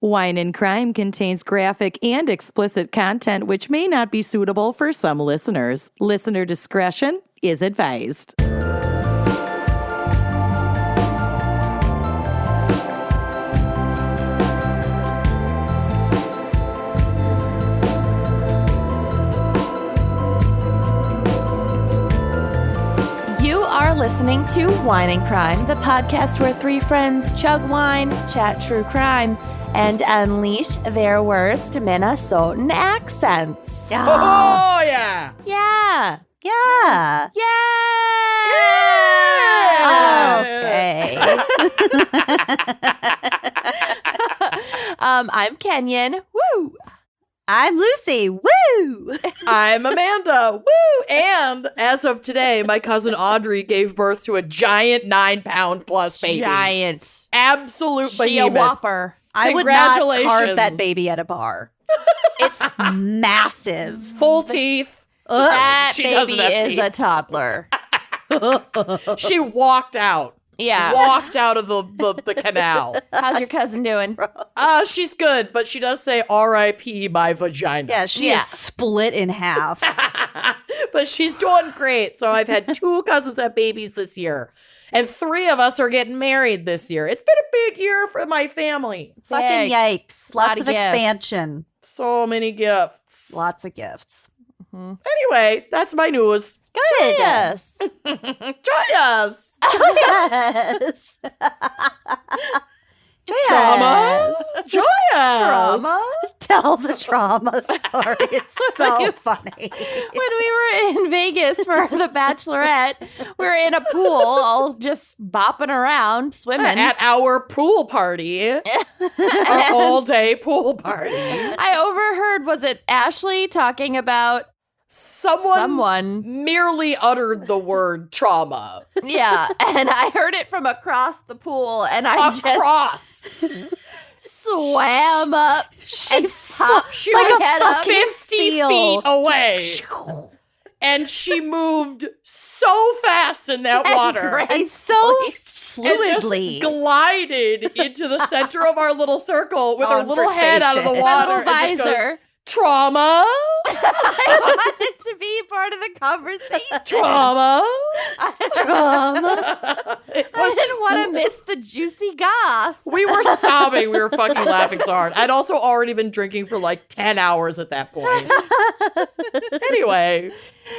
Wine and Crime contains graphic and explicit content which may not be suitable for some listeners. Listener discretion is advised. You are listening to Wine and Crime, the podcast where three friends chug wine, chat true crime, and unleash their worst Minnesotan accents. Oh, yeah. Yeah. Yeah. Yeah. Okay. I'm Kenyon. Woo. I'm Lucy. Woo! I'm Amanda. Woo! And as of today, my cousin Audrey gave birth to a giant 9-pound plus baby. Giant. Absolute She a behemoth. whopper. I would not Congratulations. carve that baby at a bar. It's massive. Full teeth. That She doesn't baby have is teeth. a toddler. She walked out. Yeah. Walked out of the canal. How's your cousin doing? She's good, but she does say R.I.P. my vagina. Yeah, she is split in half. But she's doing great. So I've had 2 cousins have babies this year. And 3 of us are getting married this year. It's been a big year for my family. Fucking yikes. Lot Lots of of gifts. expansion. So many gifts. Lots of gifts. Anyway, that's my news. Good. Yes. Join us. Yes. Trauma. Join us. Trauma? Tell the trauma story. It's so funny. When we were in Vegas for the Bachelorette, we were in a pool, all just bopping around, swimming. At our pool party. Our all-day pool party. I overheard, was it Ashley talking about someone? merely uttered the word trauma. Yeah, and I heard it from across the pool, and I Across. just swam up and popped She my was head up. 50 seal. feet away. And she moved so fast in that water. And so And fluidly. just glided into the center of our little circle with her little head out of the Conversation. water. Little and just goes, visor. trauma. I wanted to be part of the conversation. Trauma. Trauma. I didn't want to miss the juicy goss. We were sobbing. We were fucking laughing so hard. I'd also already been drinking for like 10 hours at that point. Anyway,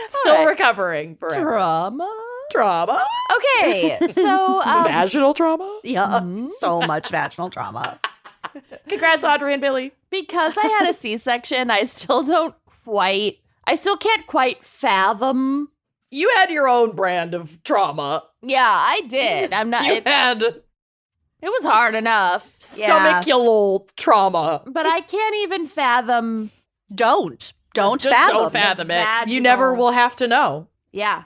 still All right. recovering forever. Trauma. Trauma. Okay, so Vaginal trauma. Yeah, so much vaginal trauma. Congrats, Audrey and Billy. because I had a C-section, I still can't quite fathom. You had your own brand of trauma. Yeah, I did. I'm not. You had It was hard enough, stomachial trauma. but I can't even fathom. Don't Just fathom. don't fathom it. You Vaginal. never will have to know. Yeah,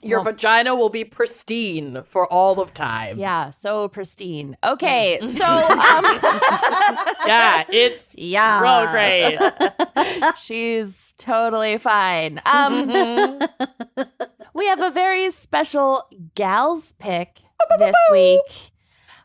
Your Well- vagina will be pristine for all of time. yeah, so pristine. Okay, so Yeah, it's Yeah. real great. she's totally fine. We have a very special gals pick this week.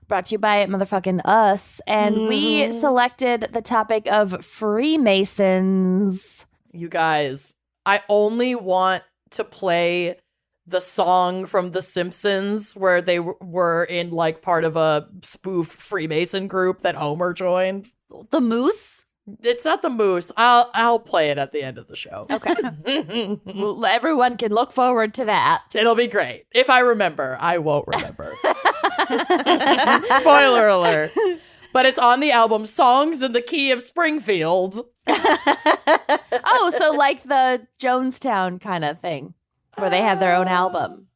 Brought to you by motherfucking us. And we selected the topic of Freemasons. You guys, I only want to play the song from The Simpsons where they were in like part of a spoof Freemason group that Homer joined. The moose? It's not the moose. I'll play it at the end of the show. Okay. Well, everyone can look forward to that. It'll be great. If I remember, I won't remember. Spoiler alert. But it's on the album Songs in the Key of Springfield. Oh, so like the Jonestown kind of thing where they have their own album.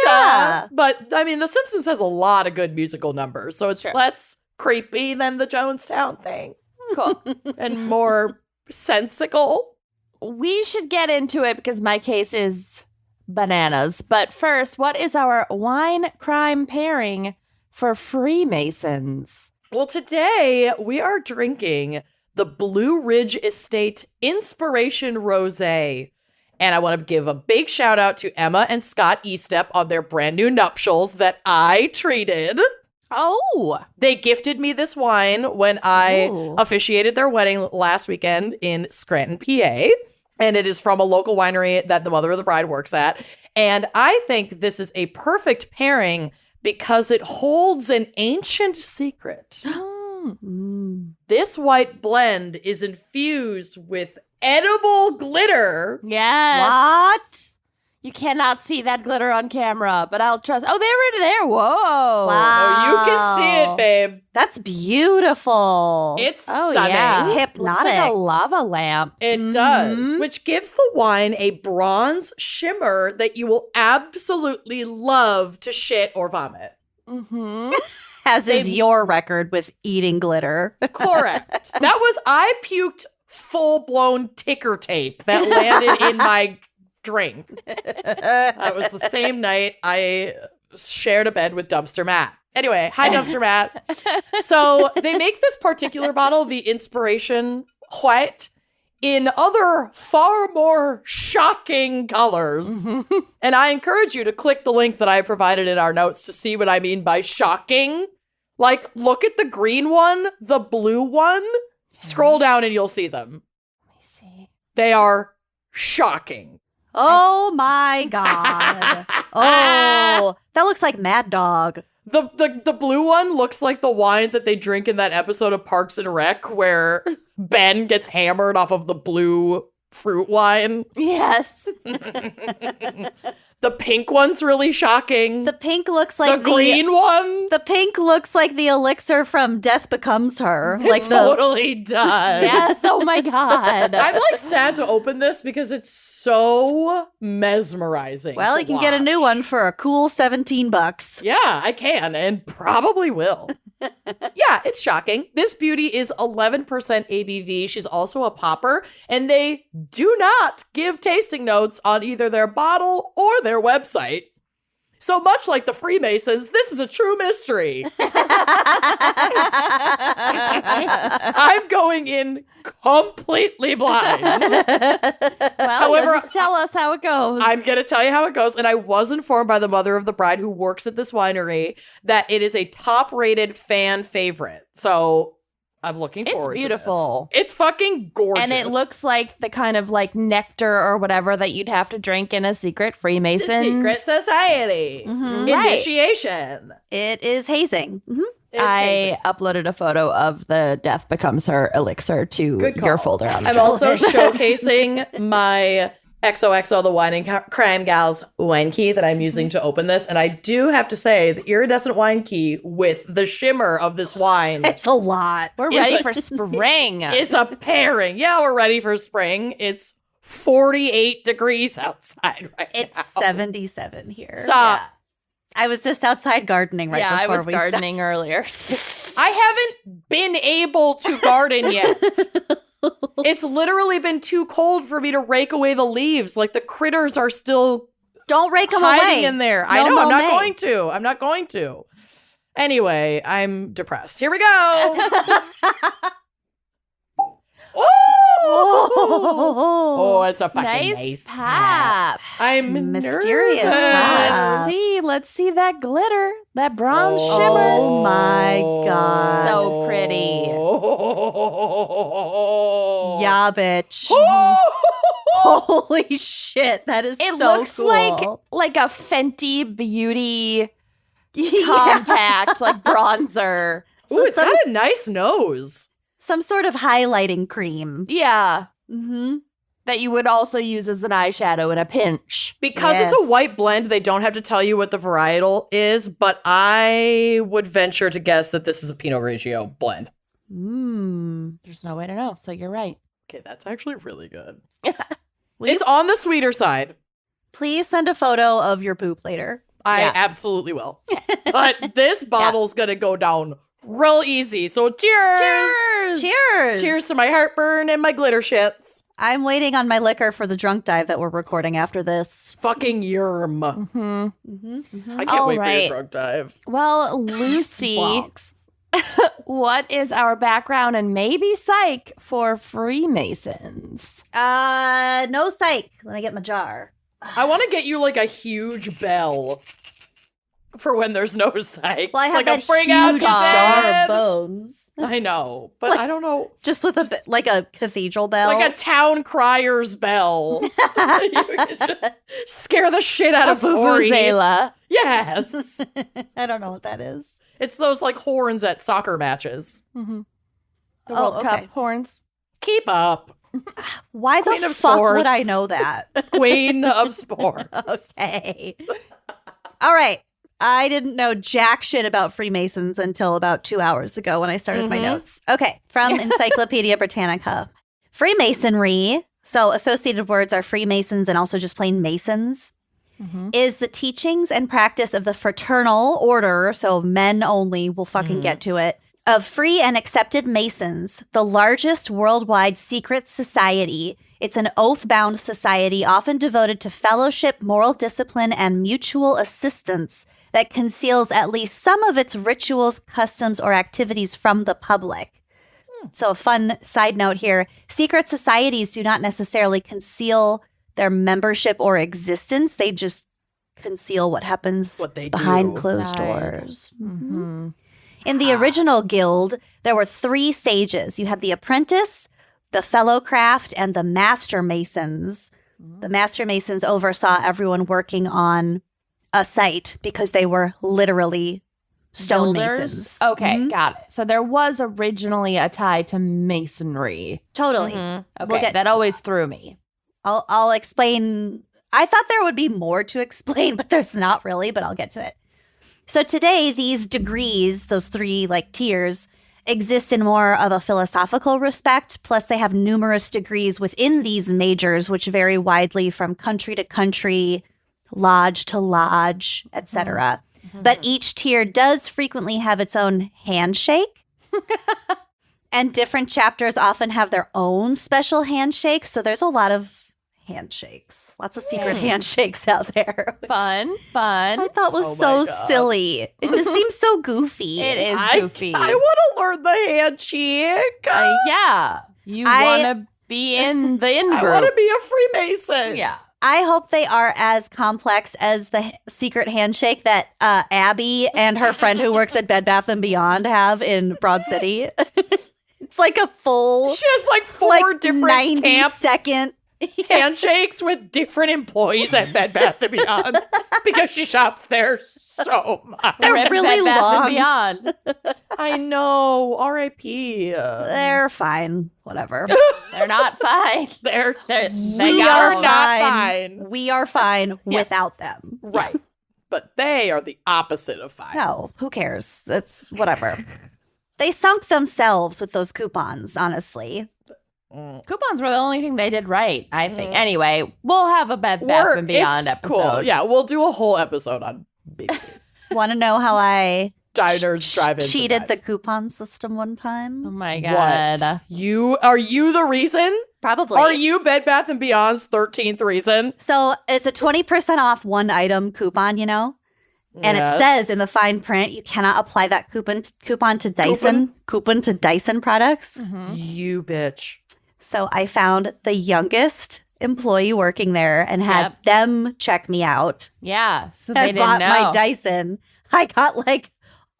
Yeah. But I mean, The Simpsons has a lot of good musical numbers, so it's Sure. less creepy than the Jonestown thing Cool. and more sensical. We should get into it because my case is bananas. But first, what is our wine crime pairing for Freemasons? Well, today we are drinking the Blue Ridge Estate Inspiration Rosé. And I want to give a big shout out to Emma and Scott Estep on their brand new nuptials that I treated. Oh. They gifted me this wine when I Ooh. officiated their wedding last weekend in Scranton, PA. And it is from a local winery that the mother of the bride works at. And I think this is a perfect pairing because it holds an ancient secret. This white blend is infused with edible glitter. Yes. What? You cannot see that glitter on camera, but I'll trust. Oh, they're there. Whoa. Wow. Oh, you can see it, babe. That's beautiful. It's Oh, stunning. yeah. Hypnotic. Looks like a lava lamp. It does, which gives the wine a bronze shimmer that you will absolutely love to shit or vomit. Mm-hmm. As is your record with eating glitter. Correct. I puked full-blown ticker tape that landed in my drink. That was the same night I shared a bed with Dumpster Matt. Anyway, hi Dumpster Matt. So they make this particular bottle, the Inspiration White, in other far more shocking colors. And I encourage you to click the link that I provided in our notes to see what I mean by shocking. Like, look at the green one, the blue one. Scroll down and you'll see them. Let me see. They are shocking. Oh my God. Oh, that looks like Mad Dog. The blue one looks like the wine that they drink in that episode of Parks and Rec where Ben gets hammered off of the blue fruit wine. Yes. The pink one's really shocking. The pink looks like the green one The pink looks like the elixir from Death Becomes Her. Like totally does. Yes. Oh my God. I'm like sad to open this because it's so mesmerizing. Well, to you can get a new watch. one for a cool $17. Yeah, I can and probably will. Yeah, it's shocking. This beauty is 11% ABV. She's also a popper, and they do not give tasting notes on either their bottle or their website. So much like the Freemasons, this is a true mystery. I'm going in completely blind. Well, However, just tell us how it goes. I'm going to tell you how it goes. And I was informed by the mother of the bride who works at this winery that it is a top-rated fan favorite. So I'm looking forward to beautiful. this. It's fucking gorgeous. And it looks like the kind of like nectar or whatever that you'd have to drink in a secret Freemason. Secret society. Right. Initiation. It is hazing. It's I amazing. uploaded a photo of the Death Becomes Her elixir to Good call. your folder on the I'm phone. also showcasing my XOXO, the Wine and Crime Gals wine key that I'm using to open this. And I do have to say, the iridescent wine key with the shimmer of this wine It's a lot. We're Is ready it- for spring. is a pairing. Yeah, we're ready for spring. It's 48 degrees outside right It's now. 77 here. Stop. I was just outside gardening right yeah, I before was we gardening earlier. I haven't been able to garden yet. It's literally been too cold for me to rake away the leaves. Like the critters are still Don't rake them hiding away. in there. No I know. I'm not monet. going to. I'm not going to. Anyway, I'm depressed. Here we go. Oh, it's a fucking nice pap. I'm Mysterious nervous. pap. Let's see that glitter, that bronze Oh shimmer. Oh my God. So pretty. Yeah, bitch. Holy shit. That is It so looks cool. like a Fenty Beauty Yeah. compact, like bronzer. Ooh, it's some- got a nice nose. Some sort of highlighting cream. Yeah, Mm-hmm. that you would also use as an eyeshadow in a pinch. Because it's Yes. a white blend, they don't have to tell you what the varietal is, but I would venture to guess that this is a Pinot Grigio blend. There's no way to know, so you're right. Okay, that's actually really good. It's on the sweeter side. Please send a photo of your poop later. I Yeah. absolutely will. But this bottle's gonna go down real easy. So cheers! Cheers. Cheers to my heartburn and my glitter shits. I'm waiting on my liquor for the drunk dive that we're recording after this. Fucking yerm. I can't All wait for right. your drunk dive. Well, Lucy, Bonks. what is our background and maybe psych for Freemasons? No psych. Let me get my jar. I want to get you like a huge bell for when there's no psych. Well, I have like that a bring out huge the jar dead. of bones. I know, but I don't know. Just with a cathedral bell. Like a town crier's bell. Scare the shit out of Ori. Vuvuzela. Yes. I don't know what that is. It's those like horns at soccer matches. The Oh, World Cup okay. horns. Keep up. Why Queen the of fuck would sports. I know that? Queen of sports. Okay. All right. I didn't know jack shit about Freemasons until about 2 hours ago when I started my notes. Okay. From Encyclopedia Britannica. Freemasonry, so associated words are Freemasons and also just plain Masons, is the teachings and practice of the fraternal order, so men only, we'll fucking get to it, of free and accepted Masons, the largest worldwide secret society. It's an oath-bound society often devoted to fellowship, moral discipline, and mutual assistance that conceals at least some of its rituals, customs, or activities from the public. So a fun side note here, secret societies do not necessarily conceal their membership or existence. They just conceal what happens What they behind do. closed Side. doors. In the original guild, there were 3 stages. You had the apprentice, the fellow craft, and the master masons. The master masons oversaw everyone working on a site because they were literally stone Builders? masons. Okay, got it. So there was originally a tie to masonry. Totally. Okay, We'll get- that always threw me. I'll explain. I thought there would be more to explain, but there's not really, but I'll get to it. So today, these degrees, those 3 like tiers, exist in more of a philosophical respect. Plus, they have numerous degrees within these majors, which vary widely from country to country, lodge to lodge, etc. But each tier does frequently have its own handshake. And different chapters often have their own special handshakes. So there's a lot of handshakes, lots of secret handshakes out there. which Fun. I thought was Oh my so God. silly. It just seems so goofy. It is goofy. I want to learn the handshake. Yeah. You I- want to be in the in I group. want to be a Freemason. Yeah. I hope they are as complex as the secret handshake that Abby and her friend who works at Bed Bath & Beyond have in Broad City. It's like a full She has like 4 different 90-second. handshakes with different employees at Bed Bath & Beyond because she shops there so much. They're Rip really Bed Bath and long. Beyond. I know. R.I.P. They're fine. Whatever. They're not fine. They're They we got are them. not fine. We are fine without them. Right. But they are the opposite of fine. No, who cares? That's whatever. They sunk themselves with those coupons, honestly. Coupons were the only thing they did right, I think. Anyway, we'll have a Bed Bath and Beyond it's episode. cool. Yeah, we'll do a whole episode on BB. Want to know how I diners, drive-ins, cheated and the dives. coupon system one Oh time? my God. What? Are you the reason? Probably. Are you Bed Bath & Beyond's 13th reason? So it's a 20% off one item coupon, you know? And Yes. it says in the fine print, you cannot apply that coupon to Dyson products. You bitch. So I found the youngest employee working there and had Yep. them check me out. Yeah. So they I didn't bought know. my Dyson. I got like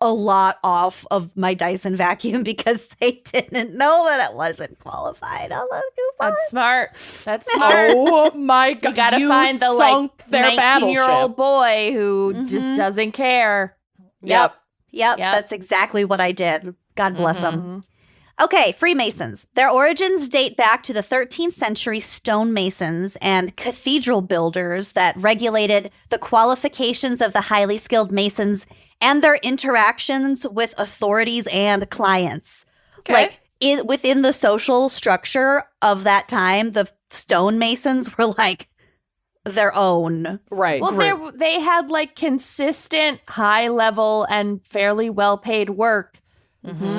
a lot off of my Dyson vacuum because they didn't know that it wasn't qualified on the coupon. That's smart. That's smart. Oh my God. You gotta You find the sunk like their 19-year-old battleship. boy who just doesn't care. Yep. Yep, Yep. that's exactly what I did. God bless them. Okay, Freemasons. Their origins date back to the 13th century stonemasons and cathedral builders that regulated the qualifications of the highly skilled masons and their interactions with authorities and clients. Okay. Like within the social structure of that time, the stonemasons were like their own. Right. Well, they had like consistent, high level, and fairly well paid work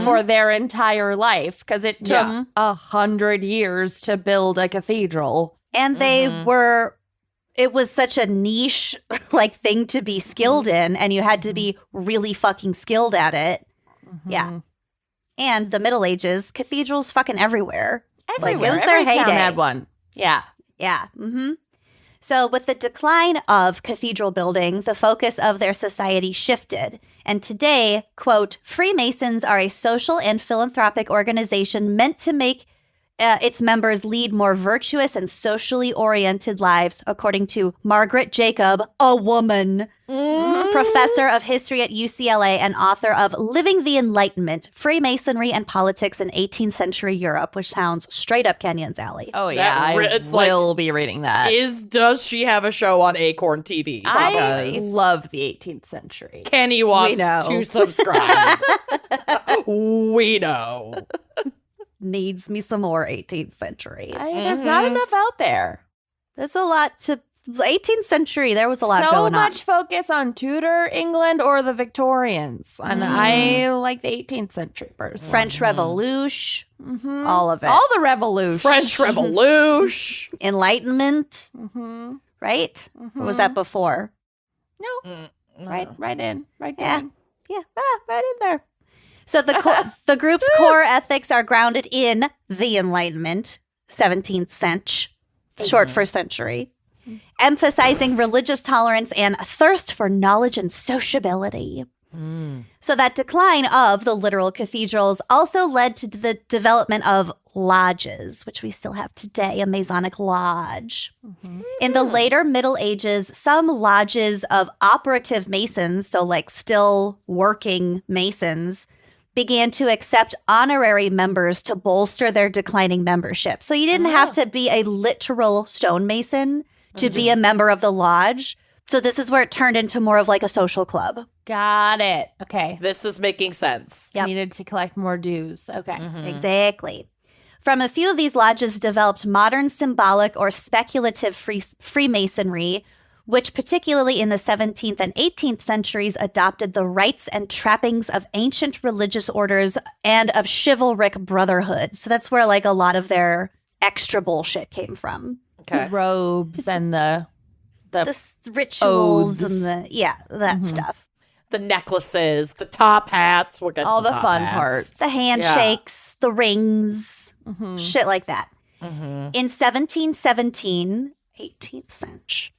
for their entire life because it took Yeah. 100 years to build a cathedral. And they were, it was such a niche like thing to be skilled in, and you had to be really fucking skilled at it. Yeah. And the Middle Ages, cathedrals fucking everywhere. Everywhere. Like, it was their Every town heyday. had one. Yeah. Yeah. So with the decline of cathedral building, the focus of their society shifted. And today, quote, Freemasons are a social and philanthropic organization meant to make its members lead more virtuous and socially oriented lives, according to Margaret Jacob, a woman, professor of history at UCLA and author of Living the Enlightenment, Freemasonry and Politics in 18th Century Europe, which sounds straight up Kenyon's alley. Oh, yeah. It's I will be reading that. Does she have a show on Acorn TV? I Because love the 18th century. Kenny wants know. to subscribe. We know. Needs me some more 18th century. There's not enough out there. There's a lot to 18th century. There was a lot so going on. much focus on Tudor England or the Victorians. And I like the 18th century person. French Revolution, all of it. All the revolution. French Revolution. Enlightenment, right? Or was that before? No. Right in. Yeah. Yeah, right in there. So the group's core ethics are grounded in the Enlightenment, 17th century, short for century, emphasizing religious tolerance and a thirst for knowledge and sociability. So that decline of the literal cathedrals also led to the development of lodges, which we still have today, a Masonic lodge. In the later Middle Ages, some lodges of operative Masons, so like still working Masons, began to accept honorary members to bolster their declining membership. So you didn't have to be a literal stonemason to be a member of the lodge. So this is where it turned into more of like a social club. Got it. Okay. This is making sense. Yep. Needed to collect more dues. Okay. Exactly. From a few of these lodges developed modern symbolic or speculative Freemasonry, which particularly in the 17th and 18th centuries adopted the rites and trappings of ancient religious orders and of chivalric brotherhood. So that's where like a lot of their extra bullshit came from. Okay. Robes and the Rituals oaths. and that stuff. The necklaces, the top hats. We'll get to all the top fun hats. parts. The handshakes, the rings, shit like that. In 1717, 18th century,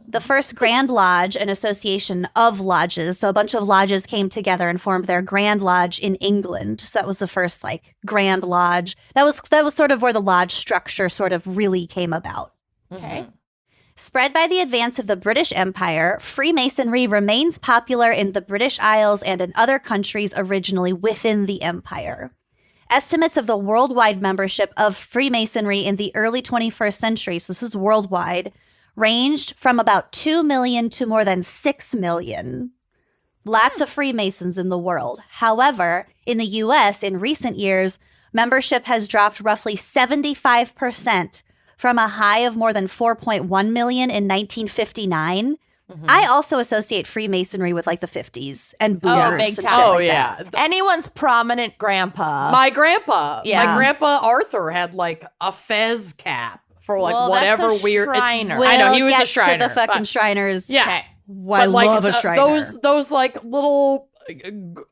the first Grand Lodge, an association of lodges, so a bunch of lodges came together and formed their Grand Lodge in England. So that was the first like Grand Lodge. That was sort of where the lodge structure sort of really came about. Okay. Spread by the advance of the British Empire, Freemasonry remains popular in the British Isles and in other countries originally within the empire. Estimates of the worldwide membership of Freemasonry in the early 21st century, so this is worldwide, ranged from about 2 million to more than 6 million. Lots of Freemasons in the world. However, in the U.S. in recent years, membership has dropped roughly 75%, from a high of more than 4.1 million in 1959. I also associate Freemasonry with like the 50s and boomers. big and time. shit Oh, like yeah. that. Anyone's prominent grandpa. My grandpa. Yeah. My grandpa Arthur had like a fez cap for like Well, whatever that's a weird. Shriner. I know We'll he was get a Shriner. to the fucking but- Shriners. Yeah. Okay. I But, like, love a Shriner. those like little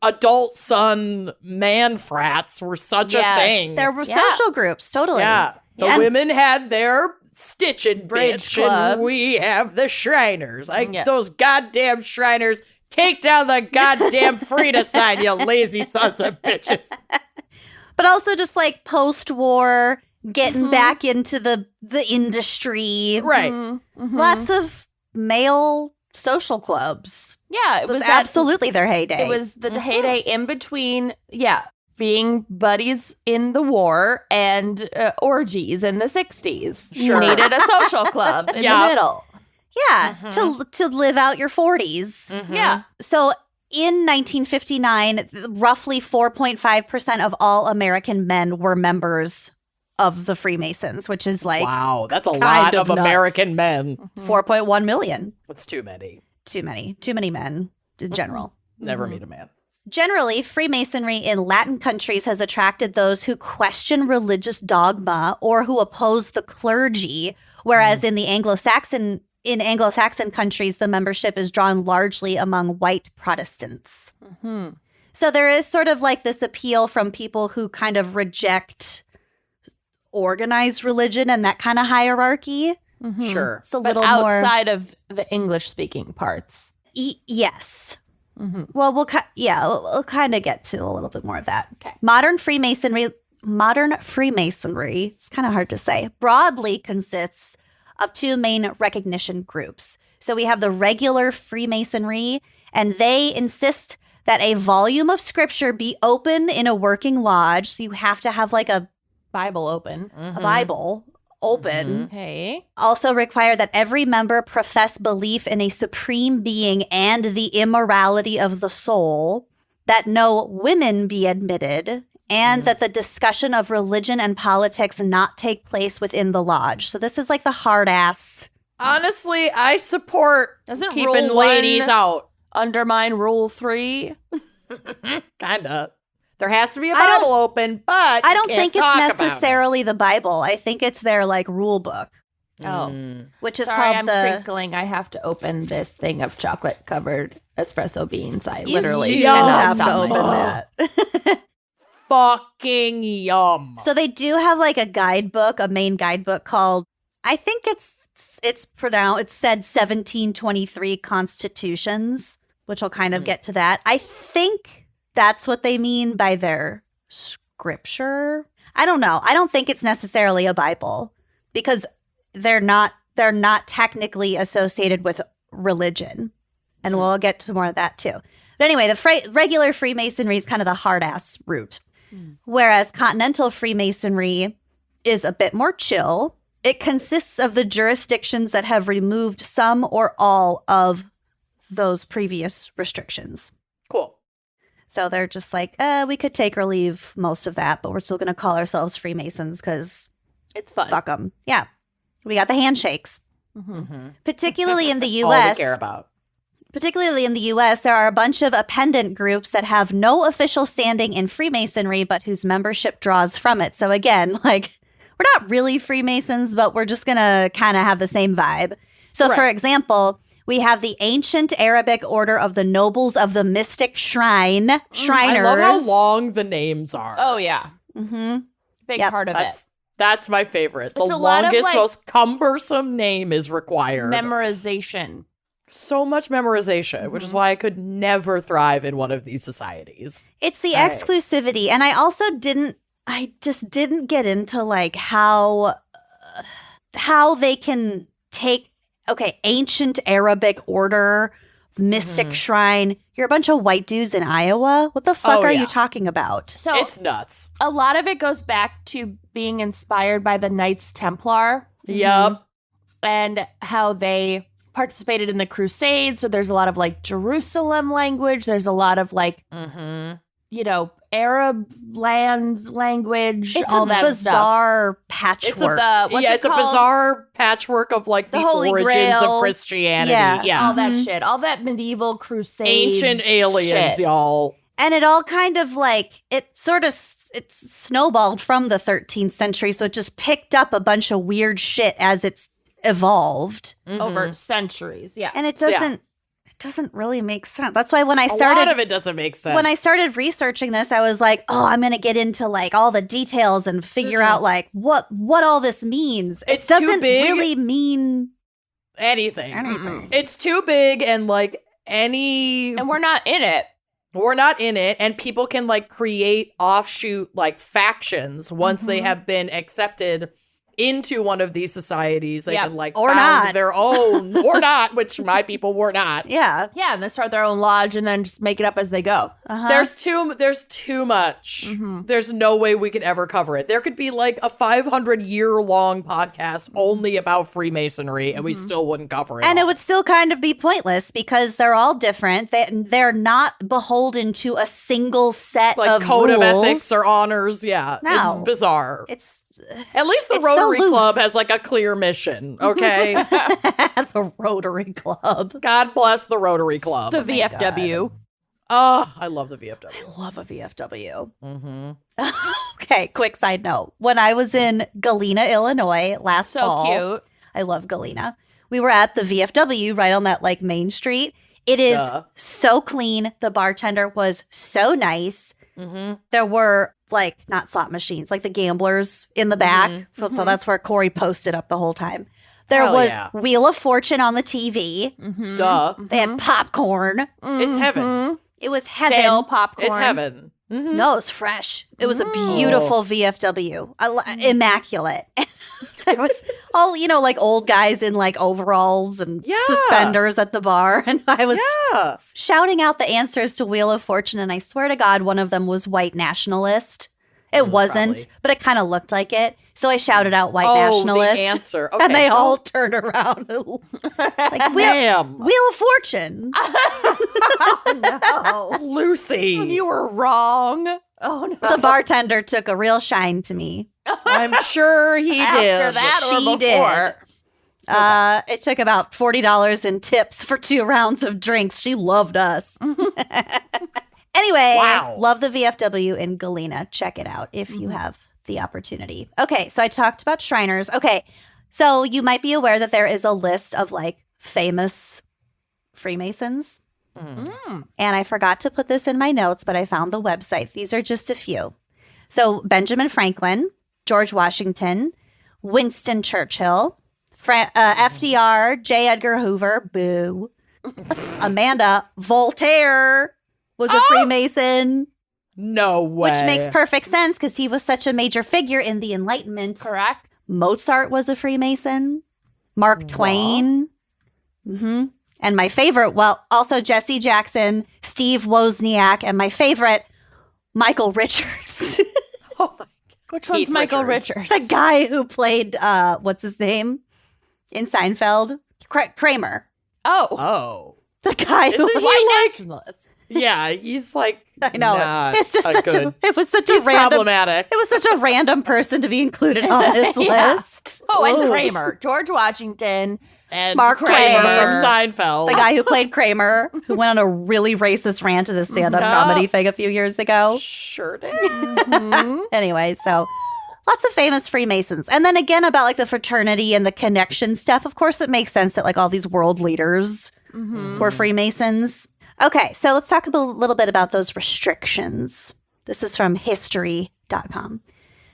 adult son man frats were such a Yes. thing. There were Yeah. social groups, totally. Yeah. The Yeah. women had their stitching Bridge bitch, clubs. and we have the Shriners. Yeah. Those goddamn Shriners. Take down the goddamn Frida sign, you lazy sons of bitches. But also just like post-war, getting back into the industry. Right. Lots of male social clubs. Yeah, it It was was that- absolutely their heyday. It was the heyday in between, being buddies in the war and orgies in the 60s. Sure. You needed a social club in Yeah. the middle. Yeah, to live out your 40s. Yeah. So in 1959, roughly 4.5% of all American men were members of the Freemasons, which is like Wow, that's a kind lot of of nuts. American men. 4.1 million. That's too many. Too many men in general. Never meet a man. Generally, Freemasonry in Latin countries has attracted those who question religious dogma or who oppose the clergy, whereas in Anglo-Saxon countries, the membership is drawn largely among white Protestants. So there is sort of like this appeal from people who kind of reject organized religion and that kind of hierarchy. Sure. It's a But little more. outside of the English-speaking parts. Yes. Mm-hmm. Well, we'll kind of get to a little bit more of that. Okay. Modern Freemasonry, it's kind of hard to say, broadly consists of two main recognition groups. So we have the regular Freemasonry, and they insist that a volume of scripture be open in a working lodge. So you have to have like a Bible open. Bible open. Okay. Also require that every member profess belief in a supreme being and the immorality of the soul, that no women be admitted, and that the discussion of religion and politics not take place within the lodge. So this is like the hard ass. Honestly, I support Doesn't keeping Rule ladies 1 out. undermine Rule 3? Kinda. There has to be a I don't- Bible open, but I you don't can't think it's talk about it. necessarily the Bible. I think it's their like rule book, Oh. which is Sorry, called I'm the. crinkling. I have to open this thing of chocolate-covered espresso beans. I literally You do cannot have to stop open myself. that. Fucking yum. So they do have like a guidebook, a main guidebook called, I think it's pronounced, it said 1723 Constitutions, which will kind of get to that. I think that's what they mean by their scripture. I don't know. I don't think it's necessarily a Bible because they're not technically associated with religion. And we'll get to more of that too. But anyway, the regular Freemasonry is kind of the hard ass route. Whereas Continental Freemasonry is a bit more chill. It consists of the jurisdictions that have removed some or all of those previous restrictions. Cool. So they're just like, we could take or leave most of that, but we're still going to call ourselves Freemasons because It's fun. fuck them. Yeah. We got the handshakes. Particularly in the All we U.S., care about. there are a bunch of appendant groups that have no official standing in Freemasonry, but whose membership draws from it. So again, like, we're not really Freemasons, but we're just going to kind of have the same vibe. So for example, we have the ancient Arabic order of the Nobles of the Mystic Shrine, Shriners. I love how long the names are. Oh, yeah. Mm-hmm. Big Yep. part of That's my favorite. It's The a lot of, longest, like, most cumbersome name is it. required. Memorization. So much memorization, which is why I could never thrive in one of these societies. It's the Right. exclusivity. And I just didn't get into like how they can take, okay, ancient Arabic order, mystic shrine. You're a bunch of white dudes in Iowa. What the fuck Oh, are yeah. you talking about? So It's nuts. a lot of it goes back to being inspired by the Knights Templar Yep. and how they participated in the Crusades. So there's a lot of like Jerusalem language. There's a lot of like, Arab lands language, It's all a that stuff. bizarre patchwork. It's a bizarre patchwork of like the Holy origins Grail. of Christianity. Yeah. Yeah. all that shit, all that medieval Crusades, Ancient aliens, shit. y'all. And it all kind of like, it's snowballed from the 13th century. So it just picked up a bunch of weird shit as it's evolved. over centuries. Yeah. And it So, yeah. doesn't really make sense. That's why when I A lot started of it doesn't make sense. when I started researching this, I was like, oh, I'm going to get into like all the details and figure out like what all this means. It's It too doesn't big. really mean anything. anything. It's too big and like and we're not in it. we're not in it, and people can like create offshoot like factions once they have been accepted into one of these societies. They Yeah. can like Or found not. their own or not, which my people were not. Yeah. Yeah, and they start their own lodge and then just make it up as they go. Uh-huh. There's too much. There's no way we could ever cover it. There could be like a 500-year long podcast only about Freemasonry, and we still wouldn't cover it. And all. it would still kind of be pointless because they're all different. They're not beholden to a single set like of code rules. of ethics or honors. Yeah, No. it's bizarre. It's At least the it's so Rotary loose. Club has like a clear mission. Okay, the Rotary Club. God bless the Rotary Club. The VFW. Oh, I love the VFW. I love a VFW. Mm-hmm. Okay, quick side note. When I was in Galena, Illinois last So fall, cute. I love Galena. We were at the VFW right on that like main street. It is Duh. so clean. The bartender was so nice. Mm-hmm. There were like not slot machines, like the gamblers in the back. So that's where Corey posted up the whole time. There Hell was yeah. Wheel of Fortune on the TV. Duh. They had popcorn. It's heaven. It was heaven. Stale popcorn. It's heaven. Mhm. No, it was fresh. It was a beautiful VFW. Immaculate. There was all, like old guys in like overalls and suspenders at the bar. And I was shouting out the answers to Wheel of Fortune. And I swear to God, one of them was white nationalist. It wasn't, probably. but it kind of looked like it. So I shouted out white Oh, nationalist. the answer. Okay. And they all turned around. Like, Ma'am. Wheel of Fortune. No. Lucy. You were wrong. Oh, no. The bartender took a real shine to me. I'm sure he After did. that or She before? It took about $40 in tips for 2 rounds of drinks. She loved us. Anyway, Wow. love the VFW in Galena. Check it out if you have the opportunity. Okay, so I talked about Shriners. Okay, so you might be aware that there is a list of like famous Freemasons. And I forgot to put this in my notes, but I found the website. These are just a few. So Benjamin Franklin, George Washington, Winston Churchill, FDR, J. Edgar Hoover, boo. Amanda, Voltaire was a Freemason, No way. which makes perfect sense because he was such a major figure in the Enlightenment. Correct. Mozart was a Freemason. Mark Twain. And my favorite, also Jesse Jackson, Steve Wozniak, and my favorite, Michael Richards. Oh my God. Which one's Keith Michael Richards. Richards? The guy who played, what's his name? In Seinfeld? Kramer. Oh. Oh. The guy who... Isn't he White like? nationalist. Yeah, he's like. I know. not It's just such good. it was such a He's random... problematic. It was such a random person to be included on this Yeah. list. Oh, and Ooh. Kramer. George Washington. And Mark Kramer Twain. from Seinfeld. The guy who played Kramer, who went on a really racist rant at a stand-up comedy thing a few years ago. Sure did. Anyway, so lots of famous Freemasons. And then again about like the fraternity and the connection stuff. Of course, it makes sense that like all these world leaders were Freemasons. Okay, so let's talk a little bit about those restrictions. This is from history.com.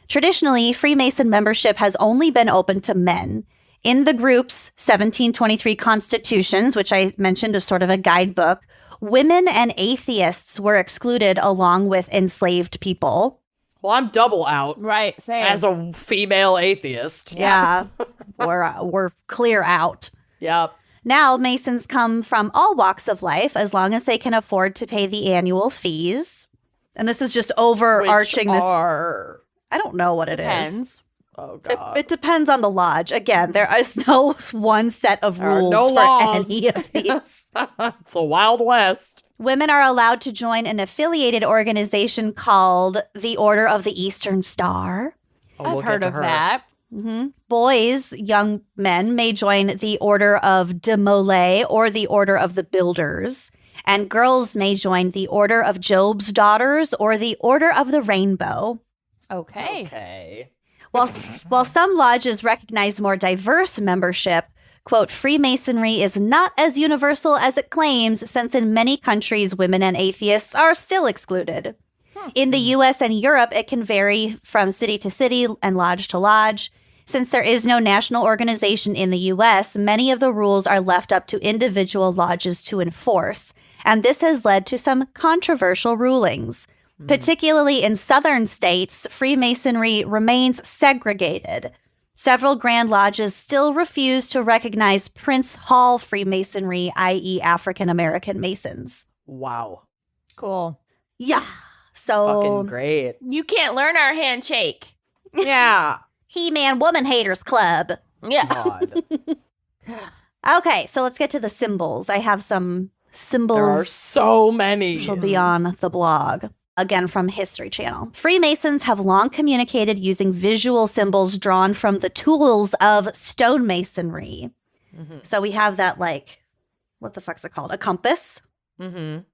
Traditionally, Freemason membership has only been open to men. In the group's 1723 constitutions, which I mentioned as sort of a guidebook, women and atheists were excluded along with enslaved people. Well, I'm double out Right. Same. as a female atheist. Yeah, we're clear out. Yep. Now, Masons come from all walks of life as long as they can afford to pay the annual fees. And this is just overarching Which this. are... I don't know what it is. Depends. Oh, God. It depends on the lodge. Again, there is no one set of There are rules no for laws. any of these. It's the Wild West. Women are allowed to join an affiliated organization called the Order of the Eastern Star. Oh, I've we'll heard get to of her. that. Boys, young men, may join the Order of de Molay or the Order of the Builders. And girls may join the Order of Job's Daughters or the Order of the Rainbow. Okay. Okay. While some lodges recognize more diverse membership, quote, Freemasonry is not as universal as it claims, since in many countries, women and atheists are still excluded. In the US and Europe, it can vary from city to city and lodge to lodge. Since there is no national organization in the US, many of the rules are left up to individual lodges to enforce, and this has led to some controversial rulings. Particularly in southern states, Freemasonry remains segregated. Several Grand Lodges still refuse to recognize Prince Hall Freemasonry, i.e. African American Masons. Wow. Cool. Yeah. So, Fucking great. You can't learn our handshake. Yeah. He-Man Woman Haters Club. Yeah. God. Okay, so let's get to the symbols. I have some symbols. There are so many. Which will be on the blog. Again, from History Channel. Freemasons have long communicated using visual symbols drawn from the tools of stonemasonry. So we have that, like, what the fuck's it called? A compass.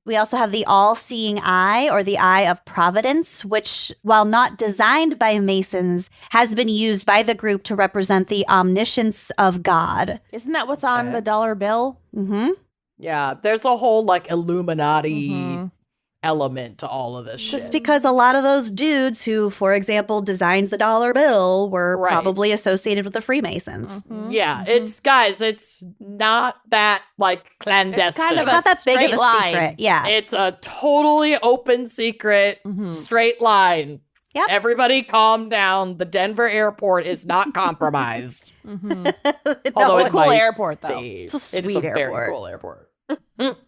We also have the all-seeing eye, or the eye of providence, which, while not designed by Masons, has been used by the group to represent the omniscience of God. Isn't that what's on the dollar bill? Mm-hmm. Yeah, there's a whole like Illuminati element to all of this Just shit. because a lot of those dudes who, for example, designed the dollar bill were Right. probably associated with the Freemasons. Yeah, it's not that like clandestine. kind of It's not that big of straight a line. secret. Yeah. It's a totally open secret, straight line. Yep. Everybody calm down. The Denver airport is not compromised. Although It's it a cool might airport, though. be. It's a sweet It's a very airport. cool airport.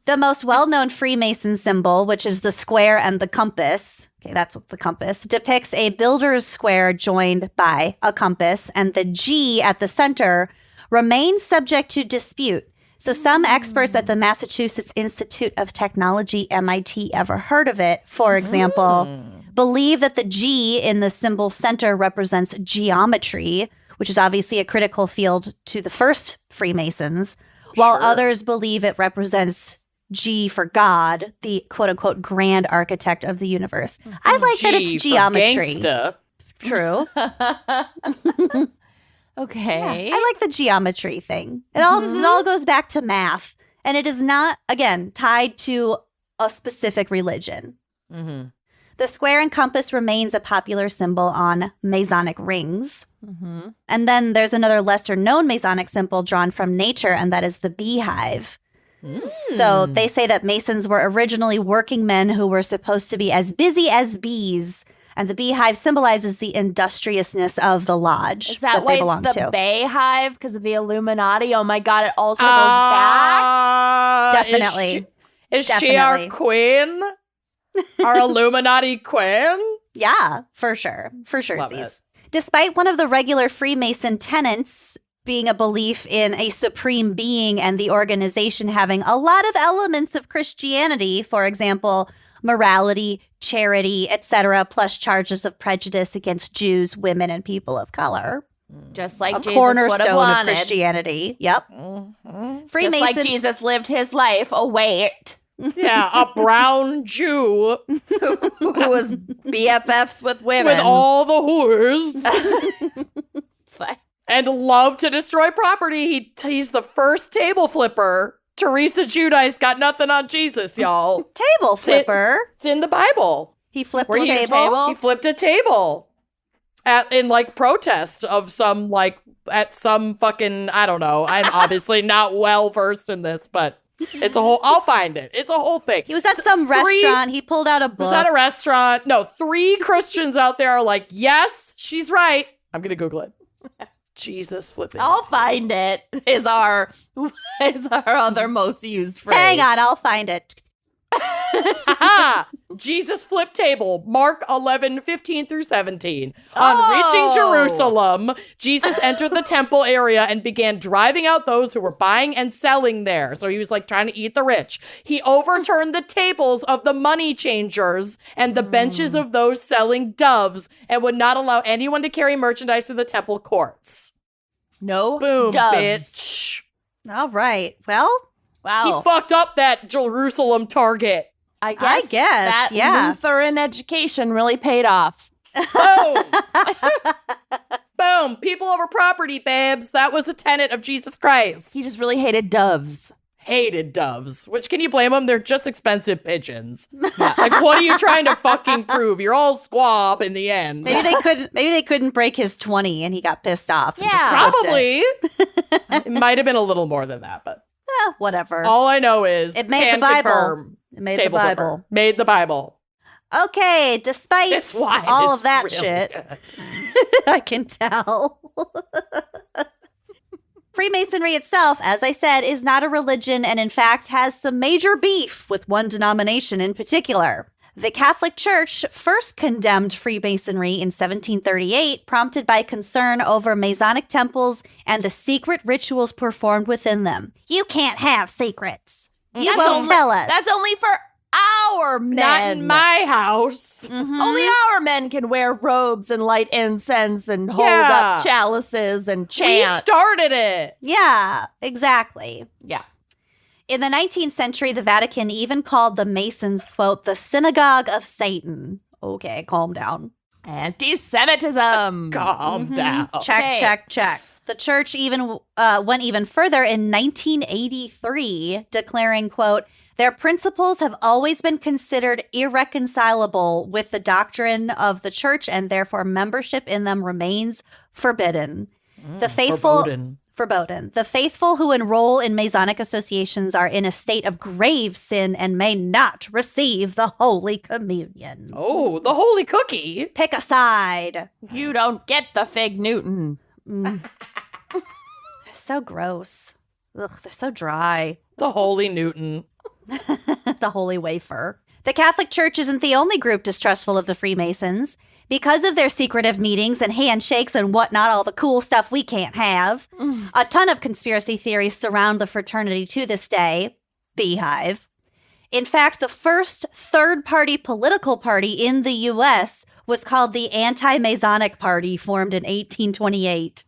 The most well-known Freemason symbol, which is the square and the compass, okay, that's what the compass, depicts a builder's square joined by a compass, and the G at the center remains subject to dispute. So some experts at the Massachusetts Institute of Technology, MIT, ever heard of it, for example, believe that the G in the symbol center represents geometry, which is obviously a critical field to the first Freemasons, while others believe it represents G for God, the quote-unquote grand architect of the universe. I like that it's G for geometry. gangsta. True. Okay. I like the geometry thing. It all goes back to math, and it is not, again, tied to a specific religion. Mm-hmm. The square and compass remains a popular symbol on Masonic rings. And then there's another lesser known Masonic symbol drawn from nature, and that is the beehive. So they say that Masons were originally working men who were supposed to be as busy as bees, and the beehive symbolizes the industriousness of the lodge Is that they why belong it's the to. Bay Hive because of the Illuminati? Oh my God, it also goes back. Definitely. Is she our Definitely. queen? Our Illuminati queen? Yeah, for sure. For sure. Love it. Despite one of the regular Freemason tenets being a belief in a supreme being and the organization having a lot of elements of Christianity, for example, morality, charity, etc., plus charges of prejudice against Jews, women, and people of color. Just like A Jesus would have cornerstone of wanted. Christianity. Yep. Just Freemason. like Jesus lived his life. Oh, wait. Yeah, a brown Jew Who was BFFs with women. with all the whores It's fine. and loved to destroy property. He's the first table flipper. Teresa Giudice got nothing on Jesus, y'all. Table flipper. It's in the Bible. He flipped Where a he- table. He flipped a table in like protest of some like at some fucking I don't know. I'm obviously not well versed in this, but it's a whole. I'll find it. It's a whole thing. He was at some restaurant. He pulled out a book. Was at a restaurant. No, 3 Christians out there are like, yes, she's right. I'm gonna Google it. Jesus flipping. I'll find it. Is our other most used phrase. Hang on, I'll find it. Haha! Jesus flip table, Mark 11:15-17. On reaching Jerusalem, Jesus entered the temple area and began driving out those who were buying and selling there. So he was like trying to eat the rich. He overturned the tables of the money changers and the benches of those selling doves and would not allow anyone to carry merchandise to the temple courts. No Boom, doves. bitch. All right. Well, Wow. He fucked up that Jerusalem target. I guess that yeah. Lutheran education really paid off. Boom. Boom. People over property, babes. That was a tenet of Jesus Christ. He just really hated doves. Hated doves. Which, can you blame them? They're just expensive pigeons. Like, what are you trying to fucking prove? You're all squab in the end. maybe they couldn't break his 20 and he got pissed off. and just Yeah. flipped it. Probably. It might have been a little more than that, but Whatever. all I know is It made can the Bible. confirm, It made the table flipper. Bible. Made the Bible. Okay, despite This wine all is of that really shit, good. I can tell. Freemasonry itself, as I said, is not a religion and in fact has some major beef with one denomination in particular. The Catholic Church first condemned Freemasonry in 1738, prompted by concern over Masonic temples and the secret rituals performed within them. You can't have secrets. You won't tell us. That's only for our men. Not in my house. Only our men can wear robes and light incense and hold Yeah. up chalices and We chant. started it. Yeah, exactly. Yeah. In the 19th century, the Vatican even called the Masons, quote, the synagogue of Satan. Okay, calm down. Anti-Semitism. Calm down. Check, Okay. check. The church even went even further in 1983, declaring, quote, Their principles have always been considered irreconcilable with the doctrine of the church, and therefore membership in them remains forbidden. The faithful... Verboten. The faithful who enroll in Masonic associations are in a state of grave sin and may not receive the Holy Communion. Oh, the Holy Cookie. Pick a side. You don't get the Fig Newton. They're so gross. Ugh, they're so dry. The Holy Newton. The Holy Wafer. The Catholic Church isn't the only group distrustful of the Freemasons. Because of their secretive meetings and handshakes and whatnot, all the cool stuff we can't have, a ton of conspiracy theories surround the fraternity to this day. Beehive. In fact, the first third-party political party in the U.S. was called the Anti-Masonic Party, formed in 1828.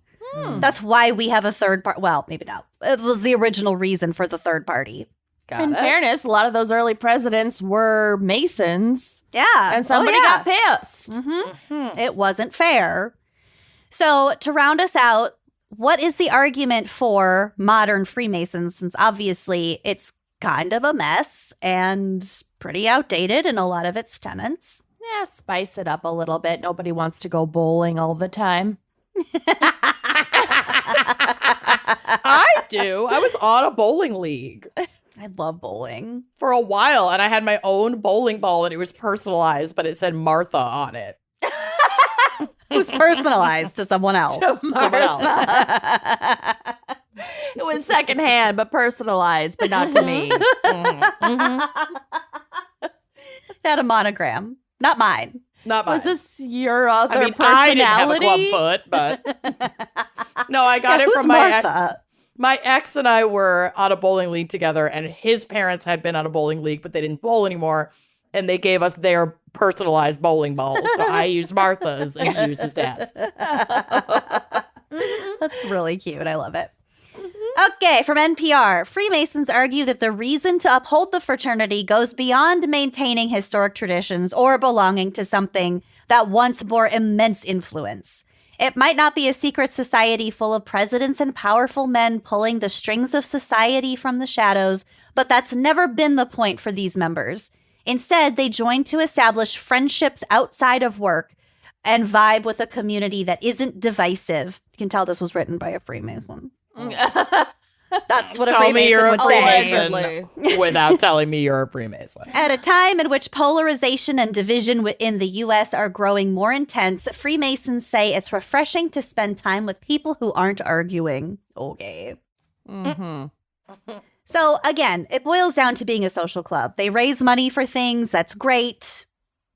That's why we have a third party. Well, maybe not. It was the original reason for the third party. In fairness, a lot of those early presidents were Masons. Yeah. And somebody got pissed. It wasn't fair. So to round us out, what is the argument for modern Freemasons? Since obviously it's kind of a mess and pretty outdated in a lot of its tenets. Yeah, spice it up a little bit. Nobody wants to go bowling all the time. I do. I was on a bowling league. I love bowling. For a while, and I had my own bowling ball, and it was personalized, but it said Martha on it. It was personalized to someone else. Someone else. It was secondhand, but personalized, but not to me. It had a monogram. Not mine. Not mine. Was this your other I mean, personality? I didn't have a club foot, but no, I got it who's from Martha? My ex and I were on a bowling league together, and his parents had been on a bowling league, but they didn't bowl anymore, and they gave us their personalized bowling balls. So I used Martha's and he used his dad's. That's really cute. I love it. Okay, from NPR, Freemasons argue that the reason to uphold the fraternity goes beyond maintaining historic traditions or belonging to something that once bore immense influence. It might not be a secret society full of presidents and powerful men pulling the strings of society from the shadows, but that's never been the point for these members. Instead, they join to establish friendships outside of work and vibe with a community that isn't divisive. You can tell this was written by a Freemason. That's what a Tell me you're Freemason a would say. Freemason without telling me you're a Freemason. At a time in which polarization and division within the U.S. are growing more intense, Freemasons say it's refreshing to spend time with people who aren't arguing. Okay. So again, it boils down to being a social club. They raise money for things. That's great.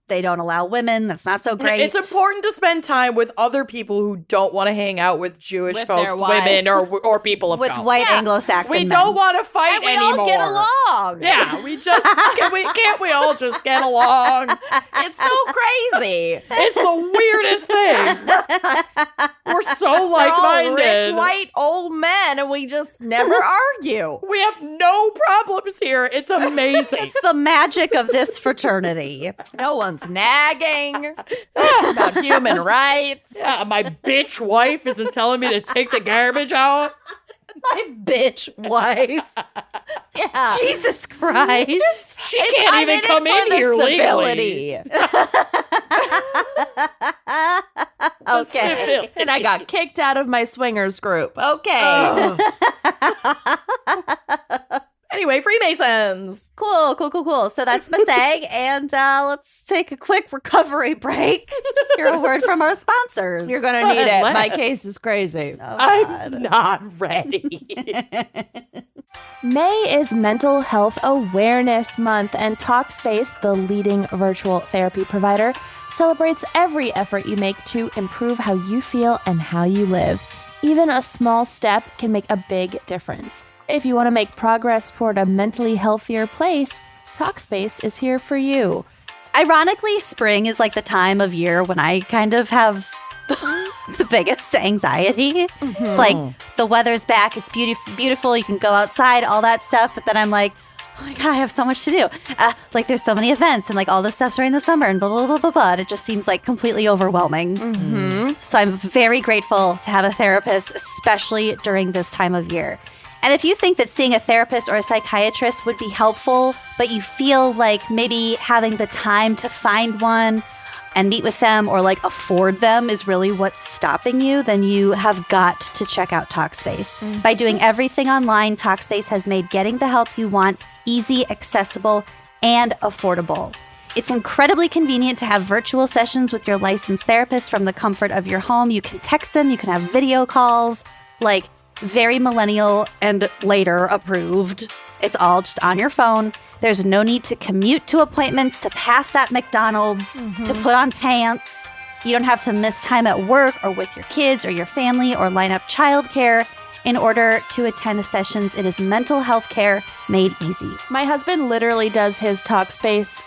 They don't allow women. That's not so great. It's important to spend time with other people who don't want to hang out with Jewish With folks, their wives. women, or people of with color. white Anglo-Saxon We men. don't want to fight And we anymore. all get along. Yeah, we just can't we all just get along? It's so crazy. It's the weirdest thing. We're so We're all like-minded. rich white old men, and we just never argue. We have no problems here. It's amazing. It's the magic of this fraternity. No one's nagging about human rights. Yeah, my bitch wife isn't telling me to take the garbage out. My bitch wife. Yeah. Jesus Christ. She can't even come in here legally. Okay. And I got kicked out of my swingers group. Okay. Ugh. Anyway, Freemasons. Cool. So that's Maseg, and let's take a quick recovery break. Hear a word from our sponsors. You're going to need it. My case is crazy. Oh, I'm not ready. May is Mental Health Awareness Month, and Talkspace, the leading virtual therapy provider, celebrates every effort you make to improve how you feel and how you live. Even a small step can make a big difference. If you want to make progress toward a mentally healthier place, Talkspace is here for you. Ironically, spring is like the time of year when I kind of have the biggest anxiety. It's like the weather's back, it's beautiful, you can go outside, all that stuff, but then I'm like, oh my God, I have so much to do. Like there's so many events and like all this stuff's during the summer and blah, blah, blah, blah, blah. And it just seems like completely overwhelming. So I'm very grateful to have a therapist, especially during this time of year. And if you think that seeing a therapist or a psychiatrist would be helpful, but you feel like maybe having the time to find one and meet with them or like afford them is really what's stopping you, then you have got to check out Talkspace. By doing everything online, Talkspace has made getting the help you want easy, accessible, and affordable. It's incredibly convenient to have virtual sessions with your licensed therapist from the comfort of your home. You can text them, you can have video calls, like very millennial and later approved. It's all just on your phone. There's no need to commute to appointments, to pass that McDonald's, to put on pants. You don't have to miss time at work or with your kids or your family or line up childcare in order to attend sessions. It is mental health care made easy. My husband literally does his Talkspace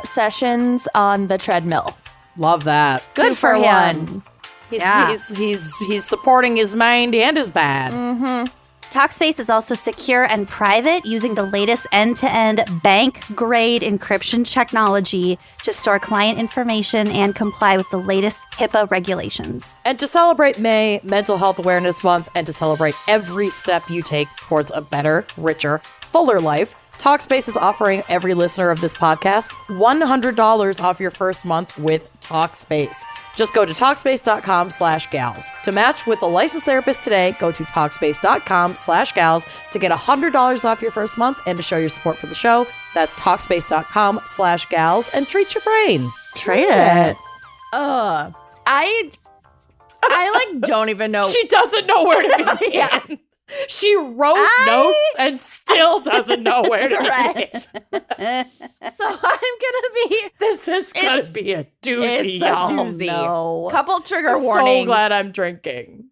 sessions on the treadmill. Love that. Good for him. He's supporting his mind and his bad. Talkspace is also secure and private, using the latest end-to-end bank-grade encryption technology to store client information and comply with the latest HIPAA regulations. And to celebrate May, Mental Health Awareness Month, and to celebrate every step you take towards a better, richer, fuller life, Talkspace is offering every listener of this podcast $100 off your first month with Talkspace. Just go to Talkspace.com/gals. To match with a licensed therapist today, go to Talkspace.com/gals to get $100 off your first month and to show your support for the show. That's Talkspace.com/gals and treat your brain. Treat it. I like don't even know. She doesn't know where to begin. She wrote notes and still doesn't know where to begin. So I'm gonna be. This is gonna be a doozy, It's a y'all. doozy. No. Couple trigger I'm warnings. so glad I'm drinking.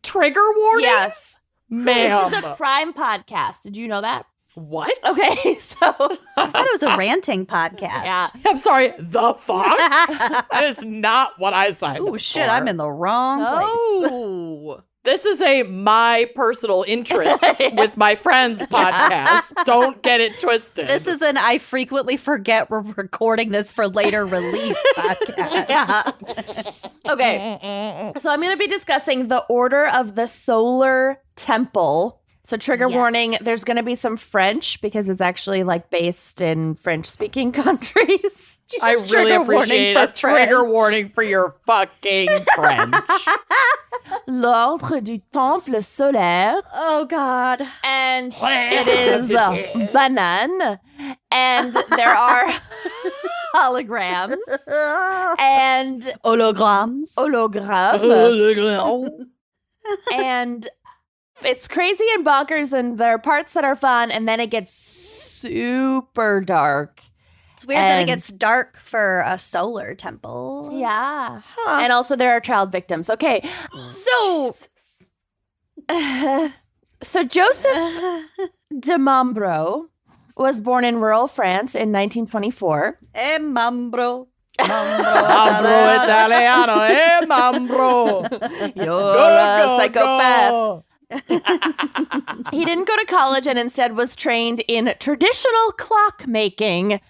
Trigger warnings? Yes, Ma'am. this is a crime podcast. Did you know that? What? Okay, so I thought it was a ranting podcast. yeah. I'm sorry, the fuck? That is not what I signed Oh up shit, for. I'm in the wrong place. Oh. This is a my personal interest with my friends podcast. Don't get it twisted. This is an I frequently forget we're recording this for later release podcast. Yeah. Okay. So I'm going to be discussing the Order of the Solar Temple. So trigger Yes. warning, there's going to be some French because it's actually like based in French-speaking countries. I really trigger appreciate warning a for trigger French. warning for your fucking French. L'Ordre du Temple Solaire. Oh God. And it is banane. And there are holograms and Holograms. holograms. And it's crazy and bonkers, and there are parts that are fun, and then it gets super dark. It's weird that it And- gets dark for a solar temple. Yeah. And also there are child victims. Okay. So so Joseph de Mombro was born in rural France in 1924. Mambro. Mambro Italiano, Mambro. You're a psychopath. Go. He didn't go to college and instead was trained in traditional clockmaking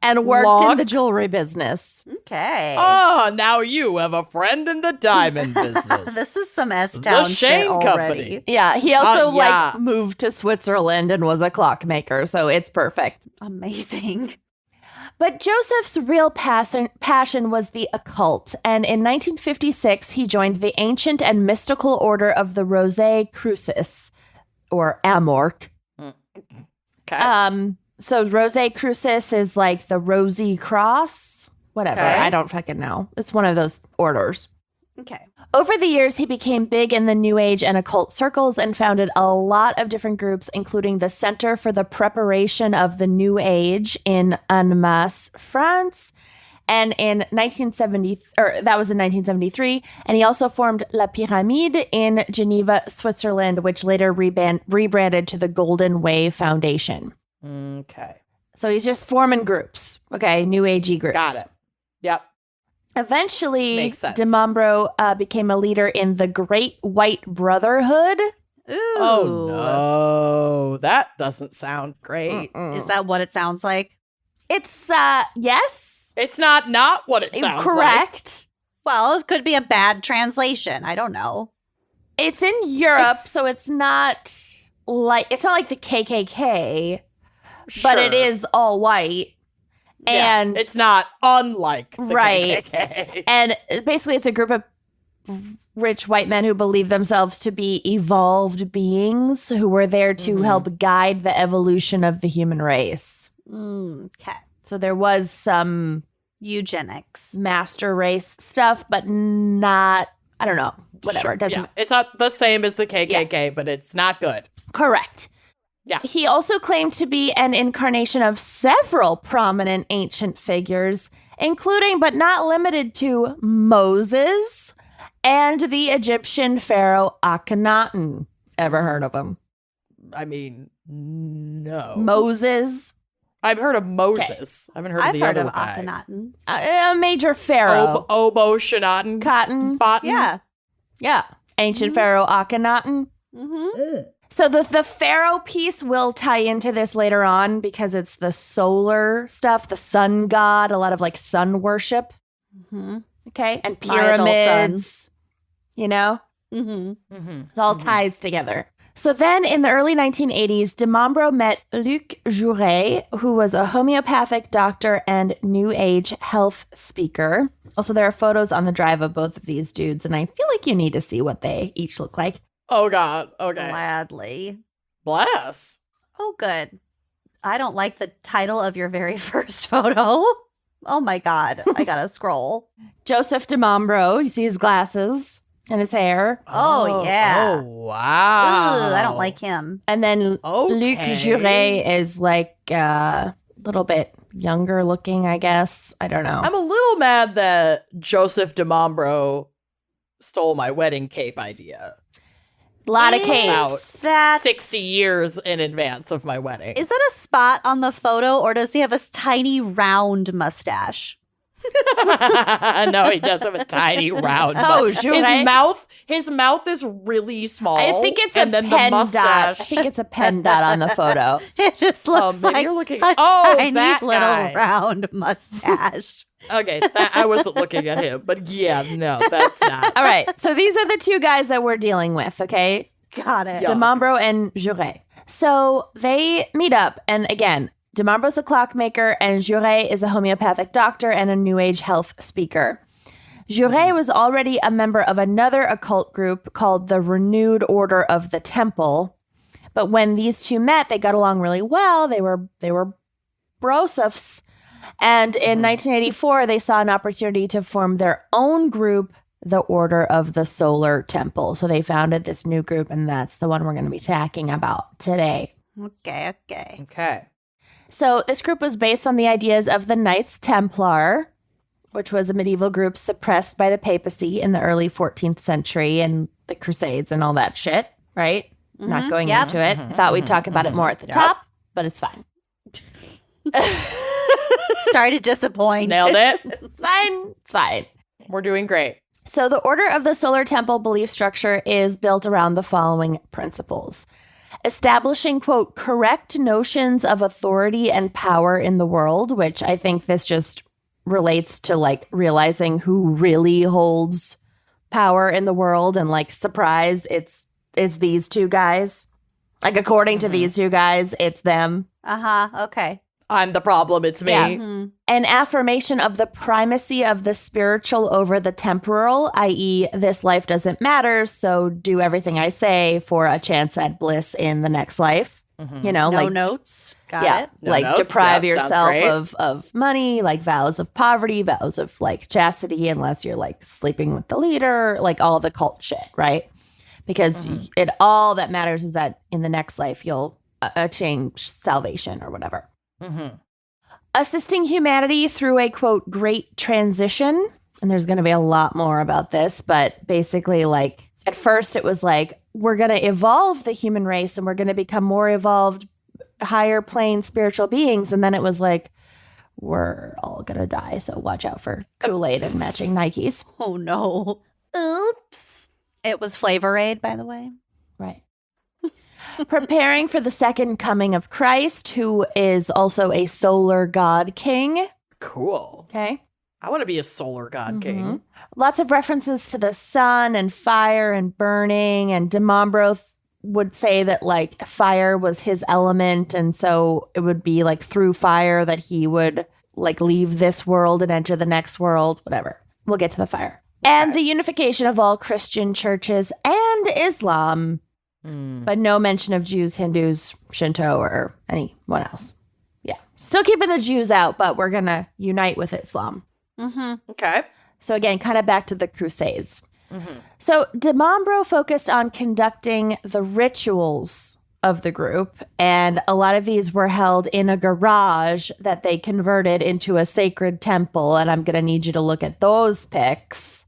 and worked in the jewelry business. Okay. Oh, now you have a friend in the diamond business. This is some S-Town shit Shane already. Company. Yeah, he also yeah. like moved to Switzerland and was a clockmaker, so it's perfect. Amazing. But Joseph's real passion was the occult, and in 1956 he joined the ancient and mystical order of the Rosé Crucis, or Amorc. Okay. So Rosé Crucis is like the rosy cross, whatever. Okay. I don't fucking know. It's one of those orders. Okay. Over the years, he became big in the New Age and occult circles and founded a lot of different groups, including the Center for the Preparation of the New Age in Annemasse, France. And in 1973, and he also formed La Pyramide in Geneva, Switzerland, which later rebranded to the Golden Way Foundation. Okay. So he's just forming groups, okay, New Agey groups. Got it. Yep. Eventually, Makes sense. De Mombro became a leader in the Great White Brotherhood. Ooh. Oh, no. That doesn't sound great. Is that what it sounds like? It's, yes, It's not what it sounds correct. Well, it could be a bad translation. I don't know. It's in Europe, so it's not like, it's not like the KKK, but it is all white. Yeah, And it's not unlike the Right. KKK. And basically, it's a group of rich white men who believe themselves to be evolved beings who were there to help guide the evolution of the human race. Okay. So there was some Eugenics. master race stuff, but not, I don't know, whatever. Sure, It doesn't. yeah. It's not the same as the KKK, but it's not good. Correct. Yeah. He also claimed to be an incarnation of several prominent ancient figures, including but not limited to Moses and the Egyptian pharaoh Akhenaten. Ever heard of him? I mean, no. Moses, I've heard of Moses. I haven't heard of I've the heard other of guy. Akhenaten. a major pharaoh. Obo Shanaten. Cotton. Botan. Yeah. Ancient pharaoh Akhenaten. Mm-hmm. So the pharaoh piece will tie into this later on because it's the solar stuff, the sun god, a lot of like sun worship. Mm-hmm. Okay. And My adult pyramids, you know, Mm-hmm. Mm-hmm. it all ties together. So then in the early 1980s, de Montbro met Luc Jouret, who was a homeopathic doctor and new age health speaker. Also, there are photos on the drive of both of these dudes, and I feel like you need to see what they each look like. Oh, God. Okay. Gladly. Bless. Oh, good. I don't like the title of your very first photo. Oh my God. I gotta scroll. Joseph de Montbro, you see his glasses and his hair. Oh, yeah. Oh, wow. Ugh, I don't like him. And then Okay. Luc Jouret is like a little bit younger looking, I guess. I don't know. I'm a little mad that Joseph de Montbro stole my wedding cape idea. A lot of About capes. That 60 years in advance of my wedding. is that a spot on the photo, or does he have a tiny round mustache? No, he does have a tiny round. Oh, mouth. Jouret. His mouth is really small. I think it's and a then pen the dot. mustache. I think it's a pen dot on the photo. It just looks maybe like you're looking. a Oh, tiny that little guy. round mustache. Okay, I wasn't looking at him, but yeah, no, that's not. All right. So these are the two guys that we're dealing with, okay? Got it. Yeah. De Montbro and Jouret. So they meet up. And again, De Montbro's a clockmaker and Jouret is a homeopathic doctor and a new age health speaker. Jouret was already a member of another occult group called the Renewed Order of the Temple. But when these two met, they got along really well. They were brosifs. And in 1984, they saw an opportunity to form their own group, the Order of the Solar Temple. So they founded this new group, and that's the one we're going to be talking about today. Okay. Okay. So this group was based on the ideas of the Knights Templar, which was a medieval group suppressed by the papacy in the early 14th century and the Crusades and all that shit, right? Not going Yep. into it. I thought we'd talk about it more at the Yep. top, but it's fine. Sorry to disappoint. Nailed it. It's fine. It's fine. We're doing great. So the Order of the Solar Temple belief structure is built around the following principles. Establishing, quote, correct notions of authority and power in the world, which I think this just relates to like realizing who really holds power in the world and like surprise, it's these two guys. Like according to these two guys, it's them. Okay. I'm the problem. It's me. Yeah. Mhm. An affirmation of the primacy of the spiritual over the temporal, i.e., this life doesn't matter, so do everything I say for a chance at bliss in the next life. You know, No like notes. Got yeah, it. No like notes. deprive Yep, sounds yourself great. of money, like vows of poverty, vows of like chastity, unless you're like sleeping with the leader, like all the cult shit, right? Because it all that matters is that in the next life you'll attain salvation or whatever. Mm-hmm. Assisting humanity through a, quote, great transition. And there's going to be a lot more about this, but basically, like, at first it was like, we're going to evolve the human race and we're going to become more evolved, higher plane spiritual beings. And then it was like, we're all going to die. So watch out for Kool-Aid and matching Nikes. Oh no. Oops. It was Flavor Aid, by the way. Right. Preparing for the second coming of Christ, who is also a solar god king. Cool. Okay. I want to be a solar god king. Lots of references to the sun and fire and burning. And De Montbro would say that like fire was his element, and so it would be like through fire that he would like leave this world and enter the next world, whatever. We'll get to the fire. And the unification of all Christian churches and Islam, but no mention of Jews, Hindus, Shinto, or anyone else. Yeah. Still keeping the Jews out, but we're going to unite with Islam. Okay. So again, kind of back to the Crusades. So de Mombro focused on conducting the rituals of the group, and a lot of these were held in a garage that they converted into a sacred temple, and I'm going to need you to look at those pics.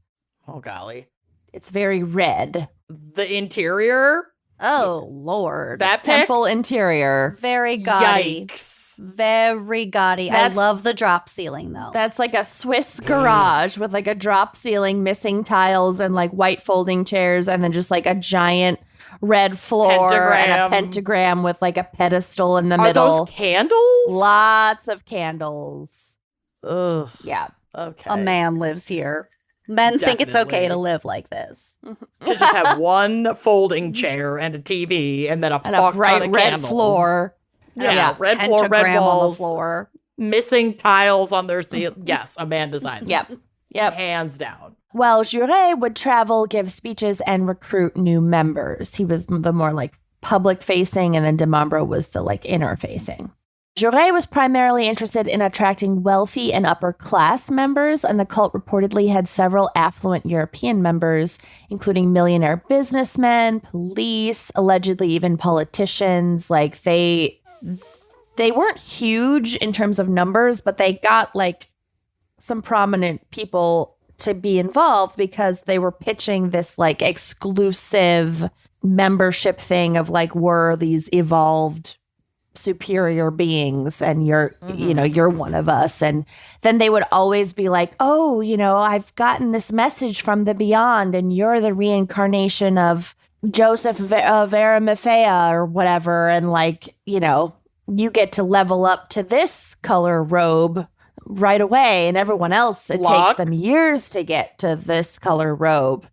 Oh, golly. It's very red. The interior? Oh, Lord. That pic? Temple interior. Very gaudy. Yikes. Very gaudy. I That's- love the drop ceiling, though. That's like a Swiss garage with like a drop ceiling, missing tiles, and like white folding chairs, and then just like a giant red floor and a pentagram with like a pedestal in the Are middle. those candles? Lots of candles. Ugh. Yeah. Okay. A man lives here. Men think it's okay Definitely. to live like this. To just have one folding chair and a TV and then a And a fuck ton bright of red candles. floor. Yeah, red floor, red Pentagram on the walls, floor. missing tiles on their ceiling. Yes, a man designed Yep. this. Yep. Hands down. Well, Jure would travel, give speeches, and recruit new members. He was the more like public facing, and then de Mombro was the like inner facing. Jure was primarily interested in attracting wealthy and upper class members, and the cult reportedly had several affluent European members, including millionaire businessmen, police, allegedly even politicians. Like they weren't huge in terms of numbers, but they got like some prominent people to be involved because they were pitching this like exclusive membership thing of like, we're these evolved superior beings and you're you know, you're one of us. And then they would always be like, oh, you know, I've gotten this message from the beyond and you're the reincarnation of Joseph of Arimathea or whatever, and like, you know, you get to level up to this color robe right away, and everyone else, it Luck. takes them years to get to this color robe.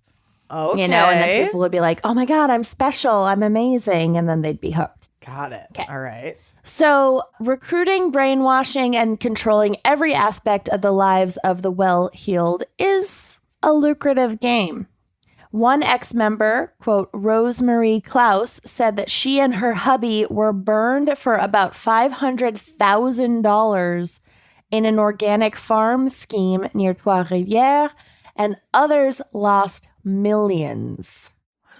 Okay. You know, and then people would be like, oh my God, I'm special, I'm amazing, and then they'd be hooked. Got it. 'Kay. All right. So, recruiting, brainwashing, and controlling every aspect of the lives of the well-heeled is a lucrative game. One ex-member, quote, Rosemarie Klaus, said that she and her hubby were burned for about $500,000 in an organic farm scheme near Trois-Rivières, and others lost millions.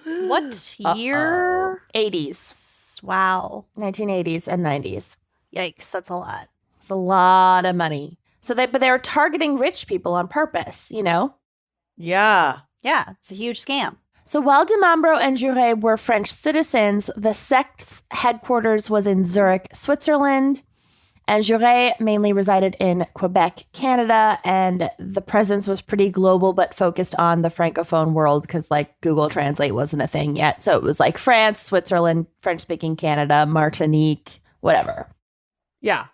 What year? 80s, Wow. 1980s and 90s. Yikes. That's a lot. It's a lot of money. But they were targeting rich people on purpose, you know? Yeah. Yeah. It's a huge scam. So while de Mombro and Jure were French citizens, the sect's headquarters was in Zurich, Switzerland, and Jure mainly resided in Quebec, Canada, and the presence was pretty global but focused on the Francophone world because like Google Translate wasn't a thing yet. So it was like France, Switzerland, French-speaking Canada, Martinique, whatever. Yeah.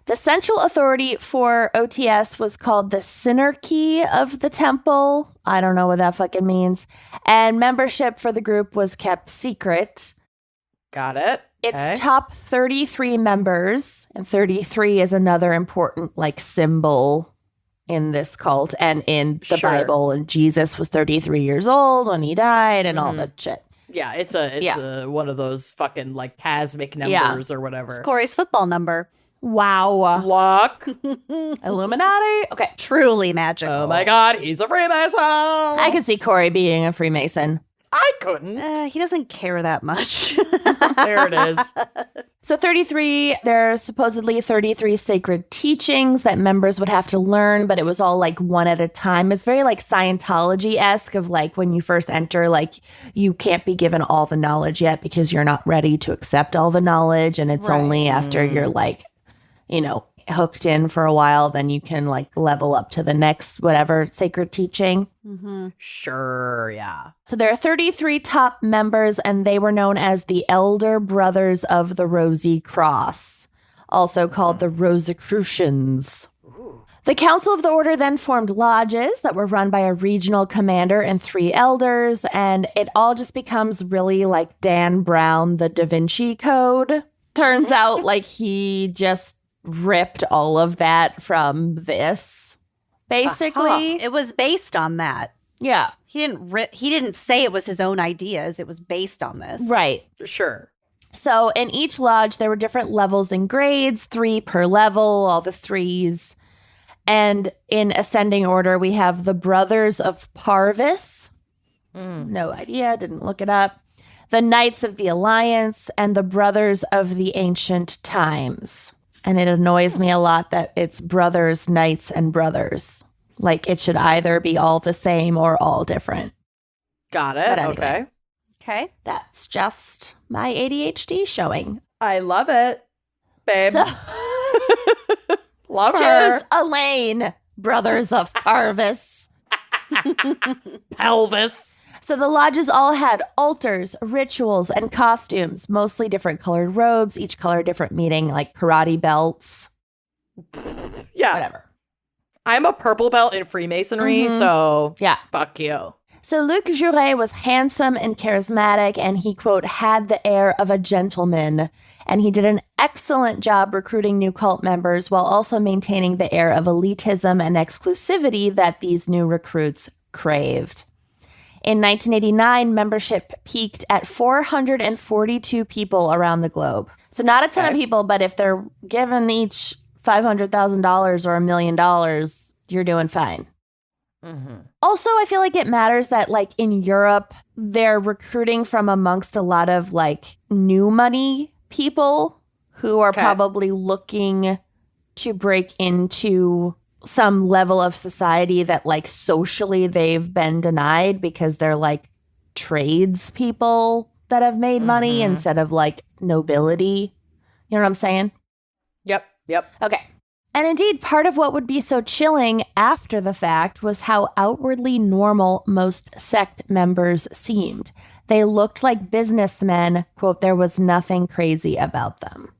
The central authority for OTS was called the Synarchy of the Temple. I don't know what that fucking means. And membership for the group was kept secret. Got it. Its Okay. top 33 members, and 33 is another important like symbol in this cult and in the Sure. Bible. And Jesus was 33 years old when he died and all that shit. Yeah, it's one of those fucking like cosmic Yeah. numbers or whatever. It's Corey's football number. Wow. Luck. Illuminati? Okay. Truly magical. Oh my God, he's a Freemason. I could see Corey being a Freemason. I couldn't. He doesn't care that much. There it is. So 33, there are supposedly 33 sacred teachings that members would have to learn, but it was all like one at a time. It's very like Scientology-esque of like when you first enter, like you can't be given all the knowledge yet because you're not ready to accept all the knowledge. And it's only after you're like, you know, hooked in for a while, then you can like level up to the next whatever sacred teaching. Sure, yeah. So there are 33 top members, and they were known as the Elder Brothers of the Rosy Cross, also called the Rosicrucians. The Council of the Order then formed lodges that were run by a regional commander and 3 elders, and it all just becomes really like Dan Brown, the Da Vinci Code. Turns out like he just ripped all of that from this, basically. It was based on that. Yeah. He didn't say it was his own ideas. It was based on this. Right. Sure. So in each lodge, there were different levels and grades, 3 per level, all the 3s. And in ascending order, we have the Brothers of Parvis. No idea, didn't look it up. The Knights of the Alliance and the Brothers of the Ancient Times. And it annoys me a lot that it's brothers, knights, and brothers. Like it should either be all the same or all different. Got it. But anyway. Okay. Okay. That's just my ADHD showing. I love it, babe. So- Love her. Choose Elaine, Brothers of Parvis. Pelvis. So the lodges all had altars, rituals, and costumes, mostly different colored robes, each color different meaning, like karate belts, Yeah. whatever. I'm a purple belt in Freemasonry, so Yeah. fuck you. So Luc Jouret was handsome and charismatic, and he, quote, had the air of a gentleman. And he did an excellent job recruiting new cult members while also maintaining the air of elitism and exclusivity that these new recruits craved. In 1989, membership peaked at 442 people around the globe. So not a ton of people, but if they're given each $500,000 or $1 million, you're doing fine. Also, I feel like it matters that, like, in Europe, they're recruiting from amongst a lot of, like, new money people who are probably looking to break into some level of society that, like, socially they've been denied because they're, like, trades people that have made money instead of, like, nobility. You know what I'm saying? Yep. Okay. And indeed, part of what would be so chilling after the fact was how outwardly normal most sect members seemed. They looked like businessmen. Quote, there was nothing crazy about them.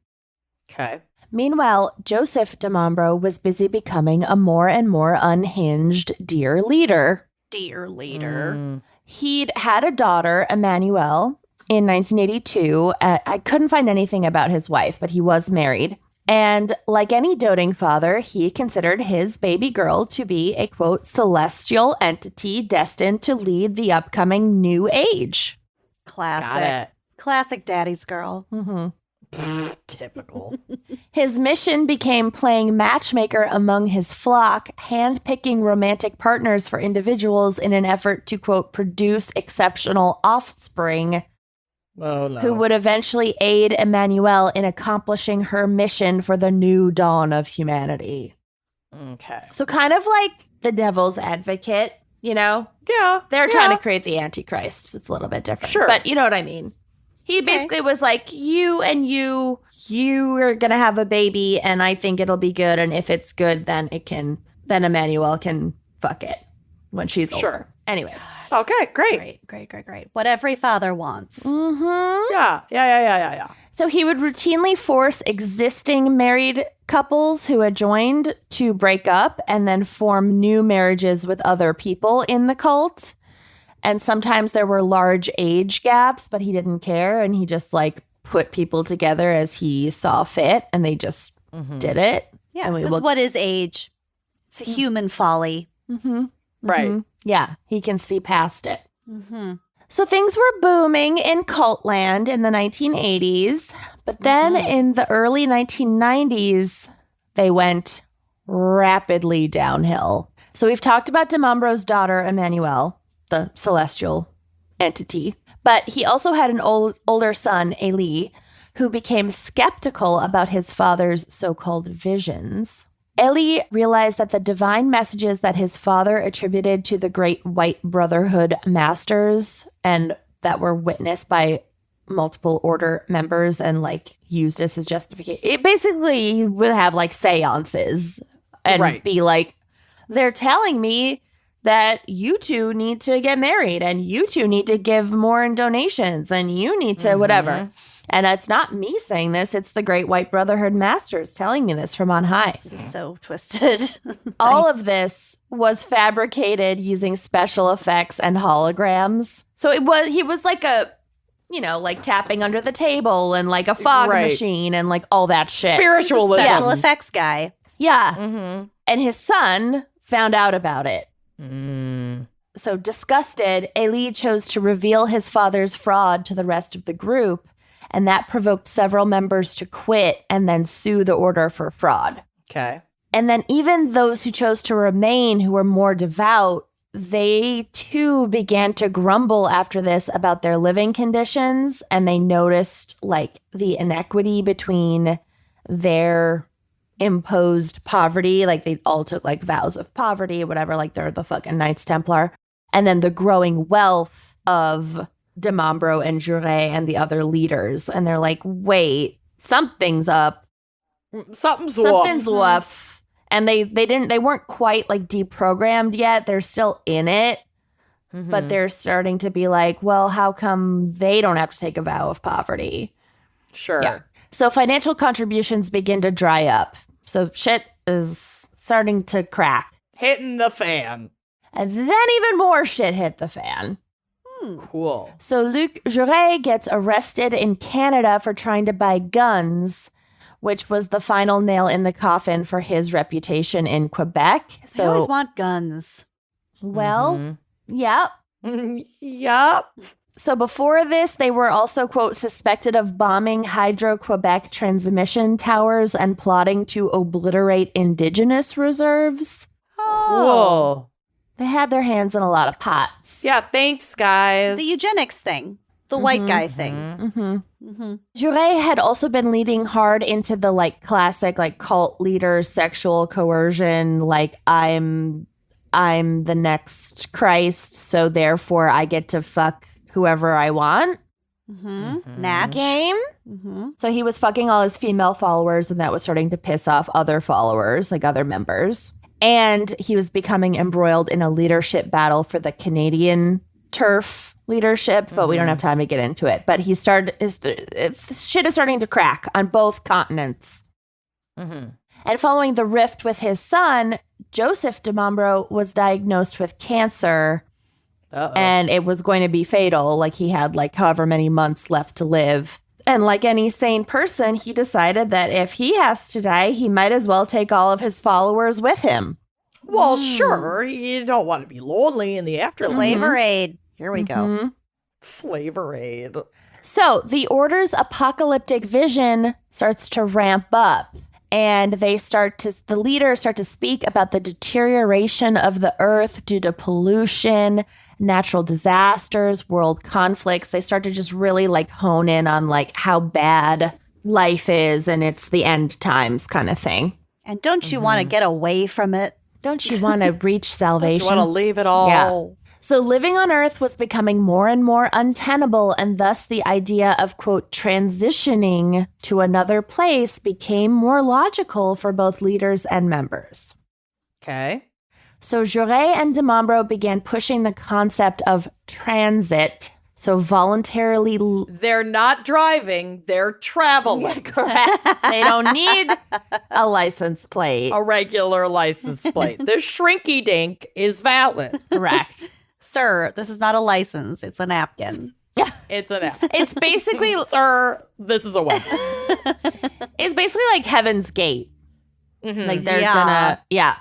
Okay. Meanwhile, Joseph de Mombro was busy becoming a more and more unhinged dear leader. Dear leader. He'd had a daughter, Emmanuel, in 1982. I couldn't find anything about his wife, but he was married. And like any doting father, he considered his baby girl to be a, quote, celestial entity destined to lead the upcoming new age. Classic. Got it. Classic daddy's girl. Typical. His mission became playing matchmaker among his flock, handpicking romantic partners for individuals in an effort to, quote, produce exceptional offspring Oh, no. who would eventually aid Emmanuel in accomplishing her mission for the new dawn of humanity. Okay. So kind of like the devil's advocate, you know? Yeah. They're trying to create the Antichrist. It's a little bit different. Sure. But you know what I mean. He basically was like, you and you are going to have a baby, and I think it'll be good. And if it's good, then Emmanuel can fuck it when she's older. Sure. Anyway. Okay, great. Great. What every father wants. Mm-hmm. Yeah. So he would routinely force existing married couples who had joined to break up and then form new marriages with other people in the cult. And sometimes there were large age gaps, but he didn't care. And he just like put people together as he saw fit, and they just did it. Yeah, And we because what is age? It's a human folly. Right. Yeah, he can see past it. So things were booming in cult land in the 1980s, but then in the early 1990s, they went rapidly downhill. So we've talked about de Mombro's daughter, Emmanuel, the celestial entity, but he also had an older son, Eli, who became skeptical about his father's so-called visions. Eli realized that the divine messages that his father attributed to the Great White Brotherhood masters and that were witnessed by multiple order members and like used as his justification. It basically he would have like seances and be like, they're telling me that you two need to get married and you two need to give more in donations and you need to whatever. And it's not me saying this, it's the Great White Brotherhood Masters telling me this from on high. This is so twisted. All of this was fabricated using special effects and holograms. So he was like a, like tapping under the table and like a fog machine and like all that shit. Spiritualism. Special effects guy. Yeah. Mm-hmm. And his son found out about it. So disgusted, Eli chose to reveal his father's fraud to the rest of the group, and that provoked several members to quit and then sue the order for fraud. Okay. And then even those who chose to remain, who were more devout, they too began to grumble after this about their living conditions, and they noticed like the inequity between their imposed poverty, like they all took like vows of poverty, whatever, like they're the fucking Knights Templar, and then the growing wealth of Demambro and Jure and the other leaders, and they're like, wait, something's up. Something's off. And they weren't quite like deprogrammed yet. They're still in it, but they're starting to be like, well, how come they don't have to take a vow of poverty? Sure. Yeah. So financial contributions begin to dry up. So shit is starting to crack. Hitting the fan. And then even more shit hit the fan. Cool. So Luc Jure gets arrested in Canada for trying to buy guns, which was the final nail in the coffin for his reputation in Quebec. So I always want guns. well, yep. Yup. So before this, they were also, quote, suspected of bombing Hydro-Quebec transmission towers and plotting to obliterate indigenous reserves. Whoa. They had their hands in a lot of pots. Yeah, thanks, guys. The eugenics thing. The white guy thing. Jure had also been leading hard into the like classic like cult leader sexual coercion, like I'm the next Christ, so therefore I get to fuck whoever I want. Natch. Game. So he was fucking all his female followers, and that was starting to piss off other followers, like other members. And he was becoming embroiled in a leadership battle for the Canadian turf leadership, but we don't have time to get into it. But he shit is starting to crack on both continents. And following the rift with his son, Joseph Demambro was diagnosed with cancer. And it was going to be fatal. Like he had like however many months left to live. And like any sane person, he decided that if he has to die, he might as well take all of his followers with him. Well, sure. You don't want to be lonely in the afterlife. Flavor Aid. Here we go. Flavor Aid. So the Order's apocalyptic vision starts to ramp up. And the leaders start to speak about the deterioration of the earth due to pollution, natural disasters, world conflicts. They start to just really like hone in on like how bad life is, and it's the end times kind of thing. And don't you want to get away from it? Don't you want to reach salvation? Don't you want to leave it all? Yeah. So living on Earth was becoming more and more untenable, and thus the idea of, quote, transitioning to another place became more logical for both leaders and members. Okay. So Jure and Demambro began pushing the concept of transit, so voluntarily... They're not driving, they're traveling. Correct. They don't need a license plate. A regular license plate. The shrinky dink is valid. Correct. Sir, this is not a license. It's a napkin. It's an app. It's basically... Sir, this is a weapon. It's basically like Heaven's Gate. Like they're Yeah. gonna... Yeah.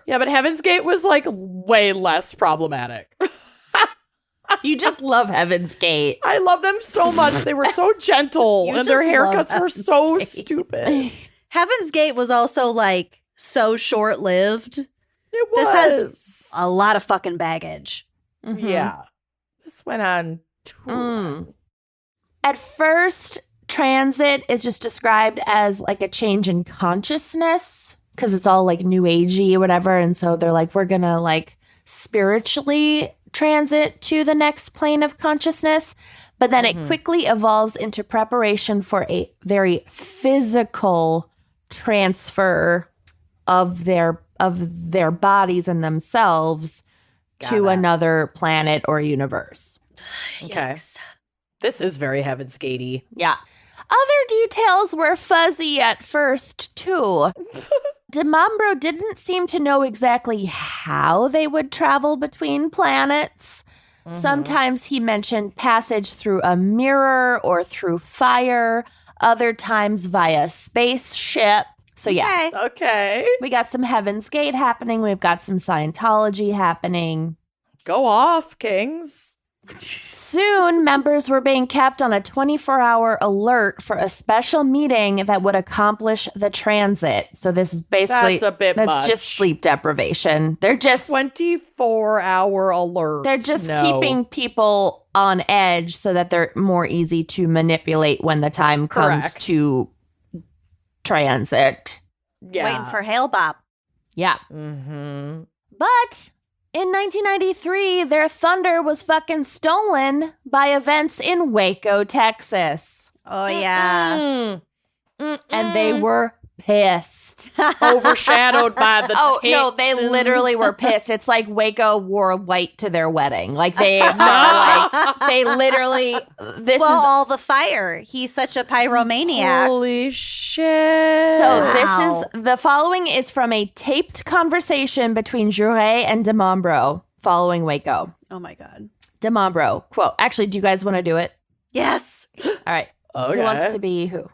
Yeah, but Heaven's Gate was like way less problematic. You just love Heaven's Gate. I love them so much. They were so gentle, You and their just love haircuts were Heaven's so Gate. stupid. Heaven's Gate was also like so short-lived. It This was. has a lot of fucking baggage. Yeah. This went on too long. At first, transit is just described as like a change in consciousness because it's all like new agey or whatever. And so they're like, we're going to like spiritually transit to the next plane of consciousness. But then it quickly evolves into preparation for a very physical transfer of their bodies and themselves to another planet or universe. Okay. This is very Heaven's Gatey. Yeah. Other details were fuzzy at first, too. Demambro didn't seem to know exactly how they would travel between planets. Sometimes he mentioned passage through a mirror or through fire, other times via spaceship. So, yeah. Okay. We got some Heaven's Gate happening. We've got some Scientology happening. Go off, kings. Soon, members were being kept on a 24-hour alert for a special meeting that would accomplish the transit. So this is basically... That's a bit much. just sleep deprivation. They're just... 24-hour alert. They're just keeping people on edge so that they're more easy to manipulate when the time comes Correct. to transit. Yeah. Waiting for Hail Bop. Yeah. Mm-hmm. But in 1993, their thunder was fucking stolen by events in Waco, Texas. Oh, yeah. And they were pissed. Overshadowed by the Oh, no, they Texans. literally were pissed. It's like Waco wore white to their wedding. Like they literally, All the fire. He's such a pyromaniac. Holy shit. So Wow. the following is from a taped conversation between Juré and Demambro following Waco. Oh, my God. Demambro, quote, actually, do you guys want to do it? Yes. All right. Okay. Who wants to be who?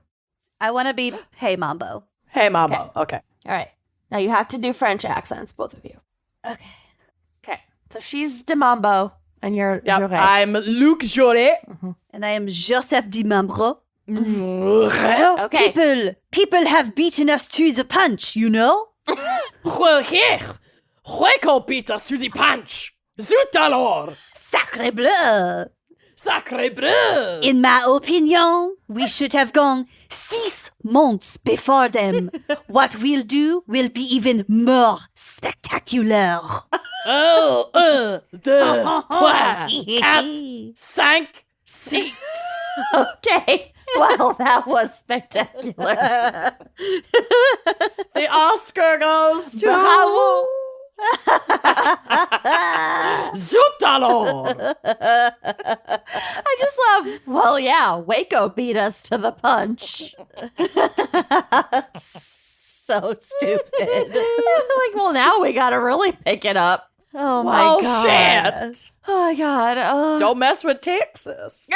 I want to be Hey Mambo. Hey, Mama. Okay. All right. Now you have to do French accents, both of you. Okay. Okay. So she's Demambo and you're Yep. Juré. I'm Luc Jolet. And I am Joseph Di Membro. Okay. People have beaten us to the punch, you know? Well, here. Waco beat us to the punch. Zut alors. Sacre bleu. Sacre bleu. In my opinion, we should have gone 6 months before them. What we'll do will be even more spectacular. Oh, 1, 2, 3, 4, 5, 6. Okay. Well, that was spectacular. The Oscar goes to Bravo. Zut alors. I just love, well, yeah, Waco beat us to the punch. So stupid. Like, well, now we got to really pick it up. Oh my Oh, God. shit. Oh, my God. Oh. Don't mess with Texas.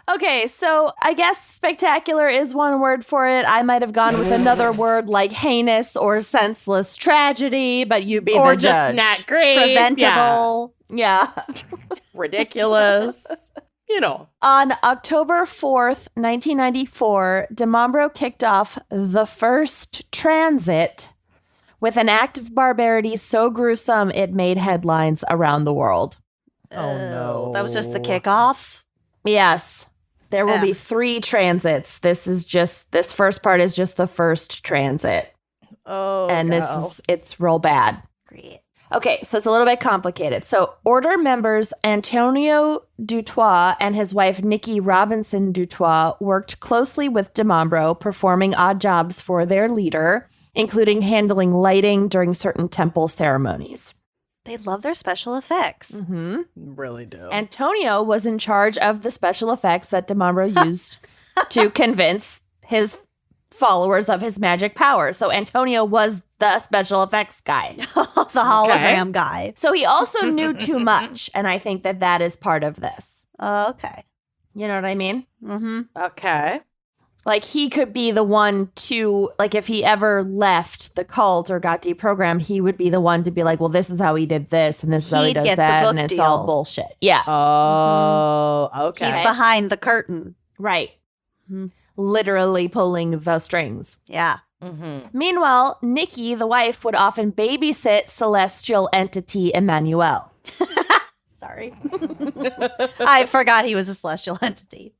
Okay, so I guess spectacular is one word for it. I might have gone with another word like heinous or senseless tragedy, but you be Or the just judge. not great. Preventable. Yeah. Ridiculous. You know. On October 4th, 1994, Demambro kicked off the first transit with an act of barbarity so gruesome it made headlines around the world. Oh, no. That was just the kickoff. Yes. There will be 3 transits. This first part is just the first transit. Oh, And no. it's real bad. Great. Okay, so it's a little bit complicated. So Order members Antonio Dutoit and his wife Nikki Robinson Dutoit worked closely with Demambro, performing odd jobs for their leader, including handling lighting during certain temple ceremonies. They love their special effects. Mm-hmm. Really do. Antonio was in charge of the special effects that Demambro used to convince his followers of his magic power. So Antonio was the special effects guy. The hologram guy. So he also knew too much, and I think that is part of this. Okay. You know what I mean? Mm-hmm. Okay. Like, he could be the one to, like, if he ever left the cult or got deprogrammed, he would be the one to be like, well, this is how he did this, and this is how he He'd does get the that, book and it's all deal. bullshit. Yeah. Oh, okay. He's behind the curtain. Right. Mhm. Literally pulling the strings. Yeah. Mm-hmm. Meanwhile, Nikki, the wife, would often babysit celestial entity Emmanuel. Sorry. I forgot he was a celestial entity.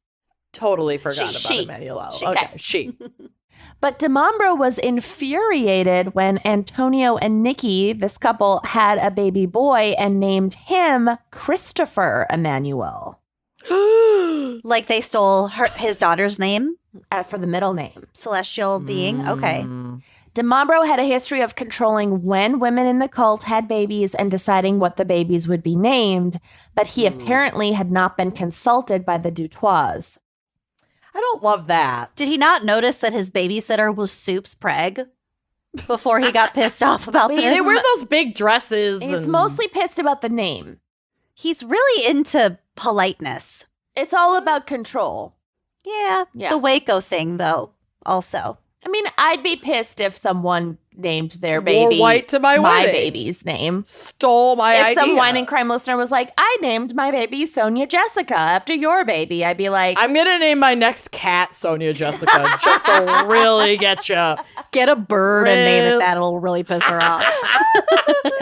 Totally forgot about She. Emmanuel. She. Okay, she. But Demambro was infuriated when Antonio and Nikki, this couple, had a baby boy and named him Christopher Emmanuel Like they stole his daughter's name? for the middle name. Celestial being? Okay. Mm. DeMambro had a history of controlling when women in the cult had babies and deciding what the babies would be named, but he apparently had not been consulted by the Dutois. I don't love that. Did he not notice that his babysitter was Soup's preg before he got pissed off about this? They wear those big dresses. He's mostly pissed about the name. He's really into politeness. It's all about control. Yeah. The Waco thing, though, also. I mean, I'd be pissed if someone named their baby Wore white to my wedding. baby's name. Stole my idea. If some wine and crime listener was like, I named my baby Sonia Jessica after your baby, I'd be like, I'm going to name my next cat Sonia Jessica just to really get you. Get a bird and name it that. It'll really piss her off.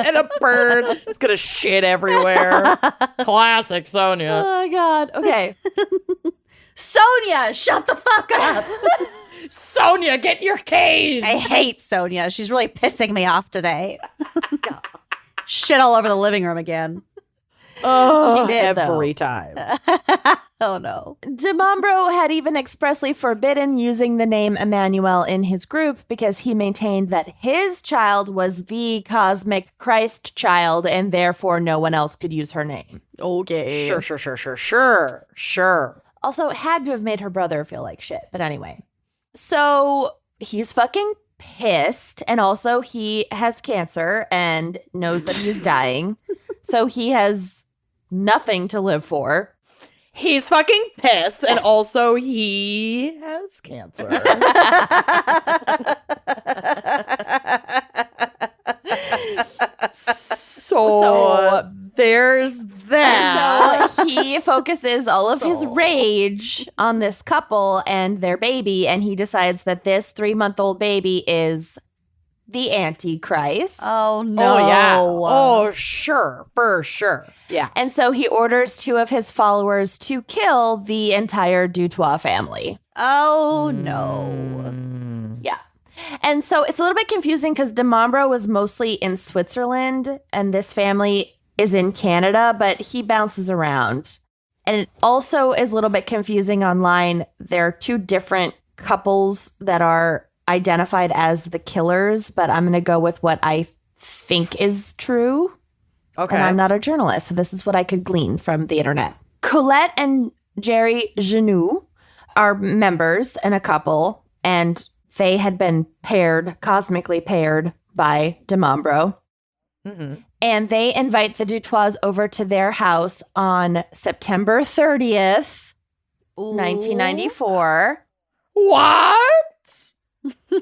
And a bird. It's going to shit everywhere. Classic Sonia. oh, God. Okay. Sonia, shut the fuck up. Sonia, get your cane. I hate Sonia. She's really pissing me off today. Shit all over the living room again. Oh, She did, every time. Oh, no. DeMambro had even expressly forbidden using the name Emmanuel in his group because he maintained that his child was the cosmic Christ child and therefore no one else could use her name. Okay. Sure. Also, it had to have made her brother feel like shit. But anyway. So he's fucking pissed. And also he has cancer and knows that he's dying. So he has nothing to live for. He's fucking pissed. And also he has cancer. So there's that. So he focuses all of his rage on this couple and their baby, and he decides that this 3-month-old baby is the Antichrist. Oh, no. Oh, yeah. Oh, sure. For sure. Yeah. And so he orders 2 of his followers to kill the entire Dutois family. Oh, no. Yeah. And so it's a little bit confusing because DeMambro was mostly in Switzerland and this family is in Canada, but he bounces around. And it also is a little bit confusing online. There are 2 different couples that are identified as the killers, but I'm going to go with what I think is true. Okay. And I'm not a journalist, so this is what I could glean from the internet. Colette and Jerry Genoux are members in a couple, and they had been paired, cosmically paired by DeMambro. Mm-hmm. And they invite the Dutois over to their house on September 30th, 1994. What?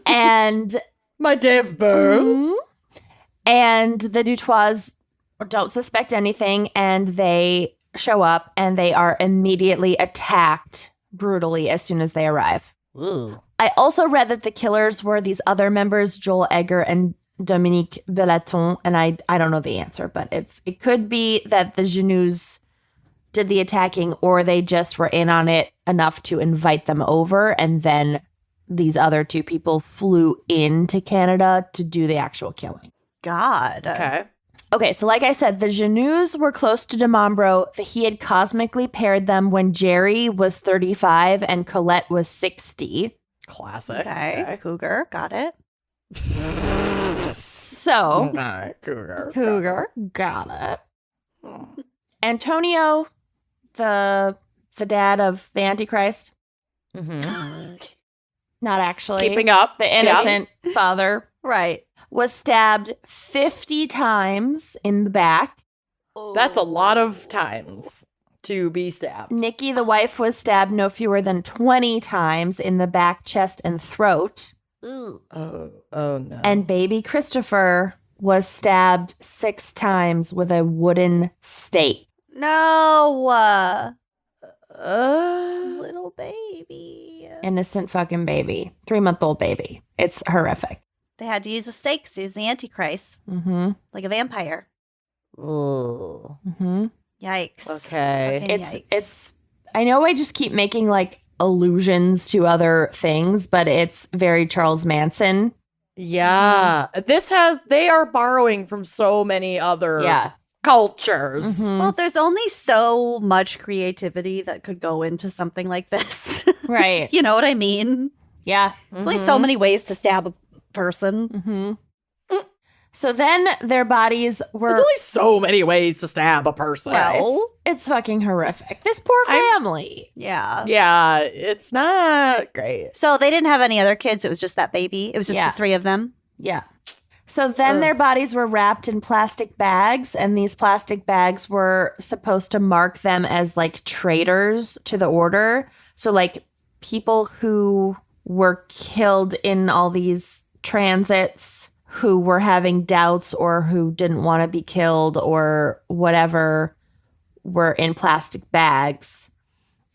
And My day of birth? and the Dutois don't suspect anything, and they show up, and they are immediately attacked brutally as soon as they arrive. Ooh. I also read that the killers were these other members, Joel Egger and Dominique Belaton, and I don't know the answer, but it could be that the Genoux did the attacking, or they just were in on it enough to invite them over, and then these other 2 people flew into Canada to do the actual killing. God. Okay, so like I said, the Genoux were close to DeMambro. He had cosmically paired them when Jerry was 35 and Colette was 60. Classic. Okay. Cougar. Got it. So, Cougar. got it. Antonio, the dad of the Antichrist, Mm-hmm. not actually. Keeping up. The innocent father Right. was stabbed 50 times in the back. That's a lot of times to be stabbed. Nikki, the wife, was stabbed no fewer than 20 times in the back, chest, and throat. Ooh. Oh no. And baby Christopher was stabbed 6 times with a wooden stake. No. Little baby. Innocent fucking baby. 3-month-old baby. It's horrific. They had to use the stakes to use the Antichrist. Mm-hmm. Like a vampire. Ooh. Mm-hmm. Yikes. Okay. Fucking yikes. It's I know I just keep making like allusions to other things, but it's very Charles Manson. Yeah. They are borrowing from so many other cultures. Mhm. Well, there's only so much creativity that could go into something like this. Right. You know what I mean? Yeah. There's only so many ways to stab person. Mm-hmm. So then their bodies were... There's only so many ways to stab a person. Well, It's fucking horrific. This poor family. yeah. Yeah, it's not great. So they didn't have any other kids. It was just that baby. It was just Yeah. the three of them. Yeah. So then their bodies were wrapped in plastic bags, and these plastic bags were supposed to mark them as like traitors to the order. So like people who were killed in all these transits, who were having doubts or who didn't want to be killed or whatever, were in plastic bags.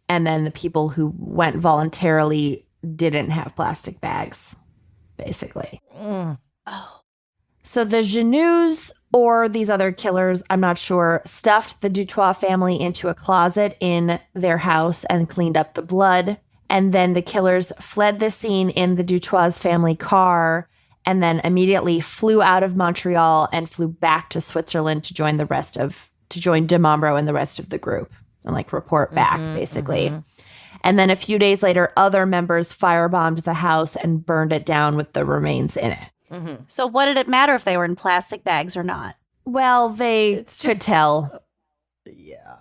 And then the people who went voluntarily didn't have plastic bags, basically. Mm. So the Genoux or these other killers, I'm not sure, stuffed the Dutoit family into a closet in their house and cleaned up the blood. And then the killers fled the scene in the Dutoit's family car and then immediately flew out of Montreal and flew back to Switzerland to join de Membro and the rest of the group and like report back, basically. And then a few days later, other members firebombed the house and burned it down with the remains in it. Mm-hmm. So what did it matter if they were in plastic bags or not? Well, they could tell. Yeah.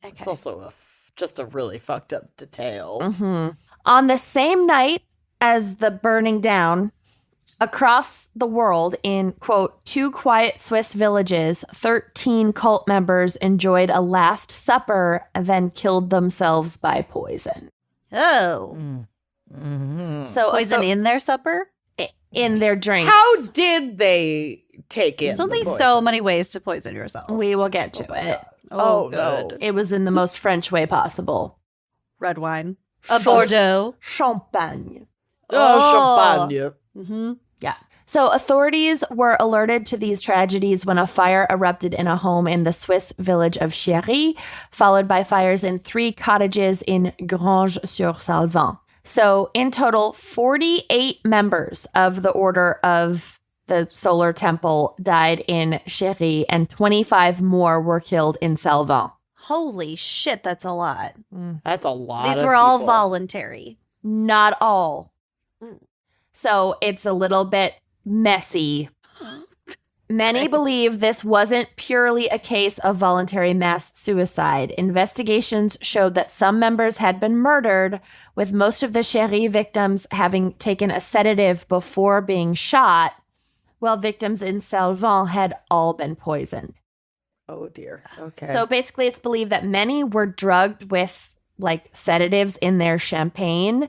Okay. It's also just a really fucked up detail. Mm-hmm. On the same night as the burning down, across the world in, quote, 2 quiet Swiss villages, 13 cult members enjoyed a last supper and then killed themselves by poison. Oh. Mm-hmm. So Poison in their supper? in their drinks. How did they take it? There's only so many ways to poison yourself. We will get to it. Oh, good. no. It was in the most French way possible. Red wine. A Bordeaux. Champagne. Oh, champagne. Mm-hmm. Yeah. So authorities were alerted to these tragedies when a fire erupted in a home in the Swiss village of Chéry, followed by fires in 3 cottages in Granges-sur-Salvan. So in total, 48 members of the Order of the Solar Temple died in Chéry, and 25 more were killed in Salvan. Holy shit, that's a lot. That's a lot. These of were all people. voluntary. Not all. So it's a little bit messy. Many believe this wasn't purely a case of voluntary mass suicide. Investigations showed that some members had been murdered, with most of the Chéry victims having taken a sedative before being shot, while victims in Salvan had all been poisoned. Oh dear. Okay. So basically, it's believed that many were drugged with like sedatives in their champagne,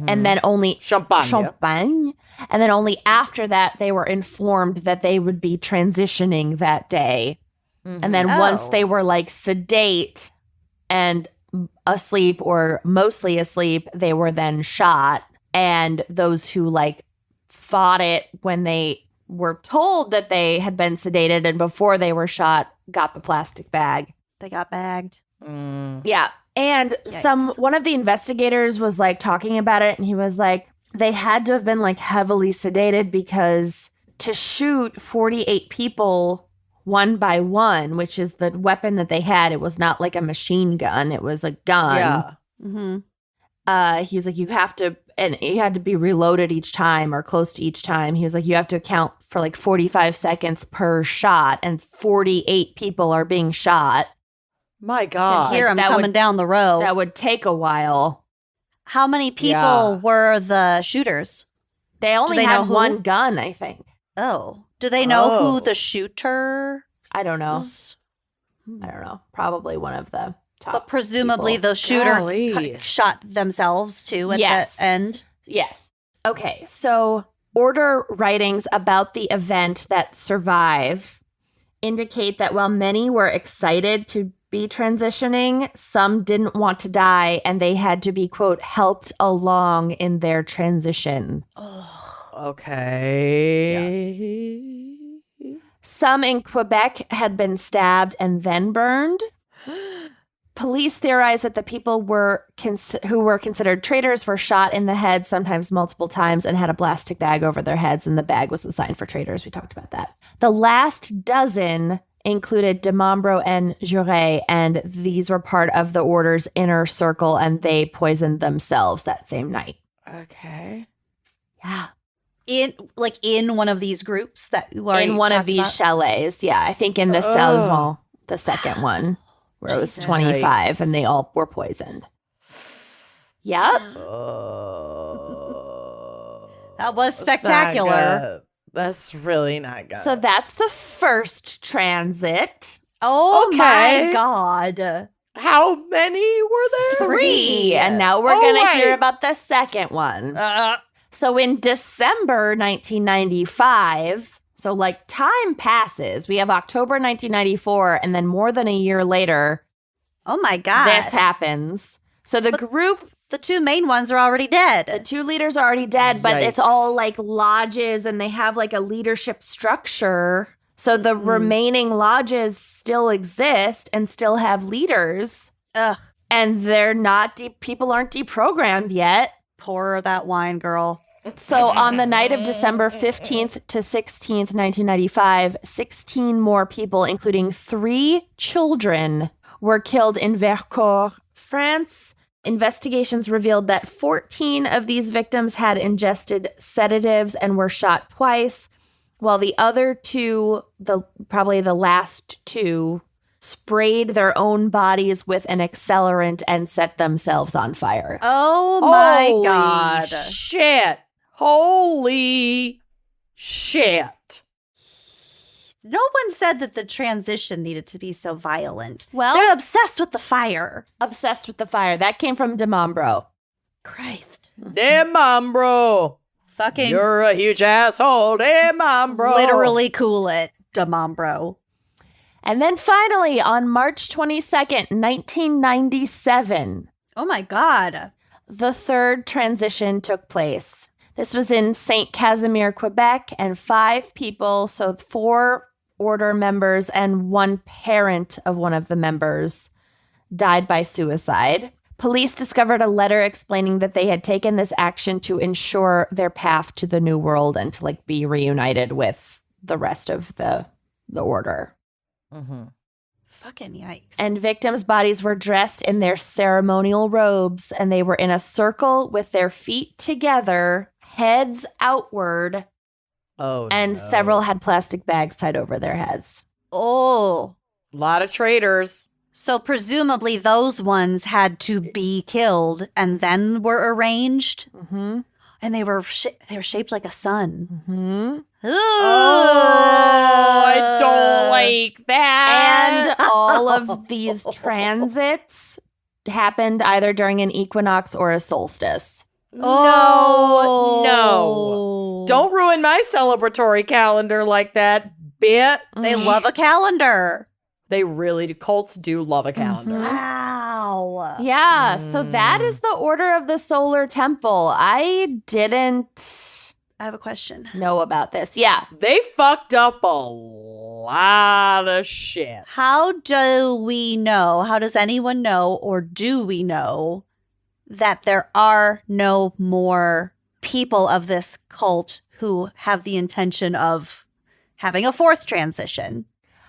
and then only champagne. And then only after that, they were informed that they would be transitioning that day. And then once they were like sedate and asleep or mostly asleep, they were then shot. And those who like fought it when they were told that they had been sedated and before they were shot got the plastic bag. They got bagged. Yeah. And one of the investigators was like talking about it, and he was like, they had to have been like heavily sedated because to shoot 48 people one by one, which is the weapon that they had, it was not like a machine gun, it was a gun. Yeah. Mm-hmm. He was like, you have to, and it had to be reloaded each time or close to each time. He was like, you have to account for like 45 seconds per shot, and 48 people are being shot. My God. Hear them that coming would- down the road. That would take a while. How many people Yeah. were the shooters? They only they had know who? one gun, I think. Oh. Do they know Oh. who the shooter I don't know. is? I don't know. Probably one of the top. But presumably people. the shooter Golly. shot themselves too at Yes. the end. Yes. Okay. So order writings about the event that survive indicate that while many were excited to be transitioning, some didn't want to die, and they had to be, quote, helped along in their transition. Okay. Some in Quebec had been stabbed and then burned. Police theorize that the people who were considered traitors were shot in the head, sometimes multiple times, and had a plastic bag over their heads, and the bag was the sign for traitors. We talked about that. The last dozen included de Membro and Juré, and these were part of the order's inner circle, and they poisoned themselves that same night. Okay. Yeah. In one of these groups that you already In one of talked these about? chalets. Yeah, I think in the Salvant, the second one, where it was 25 and they all were poisoned. Yep. That was spectacular. That's really not good. So that's the first transit. Oh Okay. my God. How many were there? 3. And now we're going to hear about the second one. So in December 1995, so like time passes. We have October 1994, and then more than a year later, Oh my God. this happens. So the group, The two main ones are already the dead. 2 leaders are already dead, but it's Yikes. all like lodges, and they have like a leadership structure. So the remaining lodges still exist and still have leaders, Ugh. and they're not people aren't deprogrammed yet. Poor that wine girl. So on the night of December 15th to 16th, 1995, 16 more people, including 3 children, were killed in Vercors, France. Investigations revealed that 14 of these victims had ingested sedatives and were shot twice, while the other 2, probably the last 2, sprayed their own bodies with an accelerant and set themselves on fire. Oh my Holy God. shit. Holy shit. No one said that the transition needed to be so violent. Well- they're obsessed with the fire. Obsessed with the fire. That came from DeMombro. Christ. Damn, mom, bro. Fucking You're a huge asshole. Damn, mom, bro. literally cool it, Demombro. And then finally, on March 22nd, 1997, Oh my God. the third transition took place. This was in St. Casimir, Quebec, and 5 people, so 4 order members and 1 parent of one of the members, died by suicide. Police discovered a letter explaining that they had taken this action to ensure their path to the New World and to like be reunited with the rest of the order. Mm-hmm. Fucking yikes. And victims' bodies were dressed in their ceremonial robes, and they were in a circle with their feet together, heads outward, Oh, and no. several had plastic bags tied over their heads. Oh. A lot of traitors. So presumably those ones had to be killed and then were arranged, Mm-hmm. and they were shaped like a sun. Mm-hmm. Oh, I don't like that. And all of these transits happened either during an equinox or a solstice. No. Don't ruin my celebratory calendar like that, bit. They love a calendar. They really do. Cults do love a calendar. Wow. Yeah, so that is the order of the solar temple. I didn't I have a question. know about this. Yeah. They fucked up a lot of shit. How do we know? How does anyone know, or do we know that there are no more people of this cult who have the intention of having a 4th transition?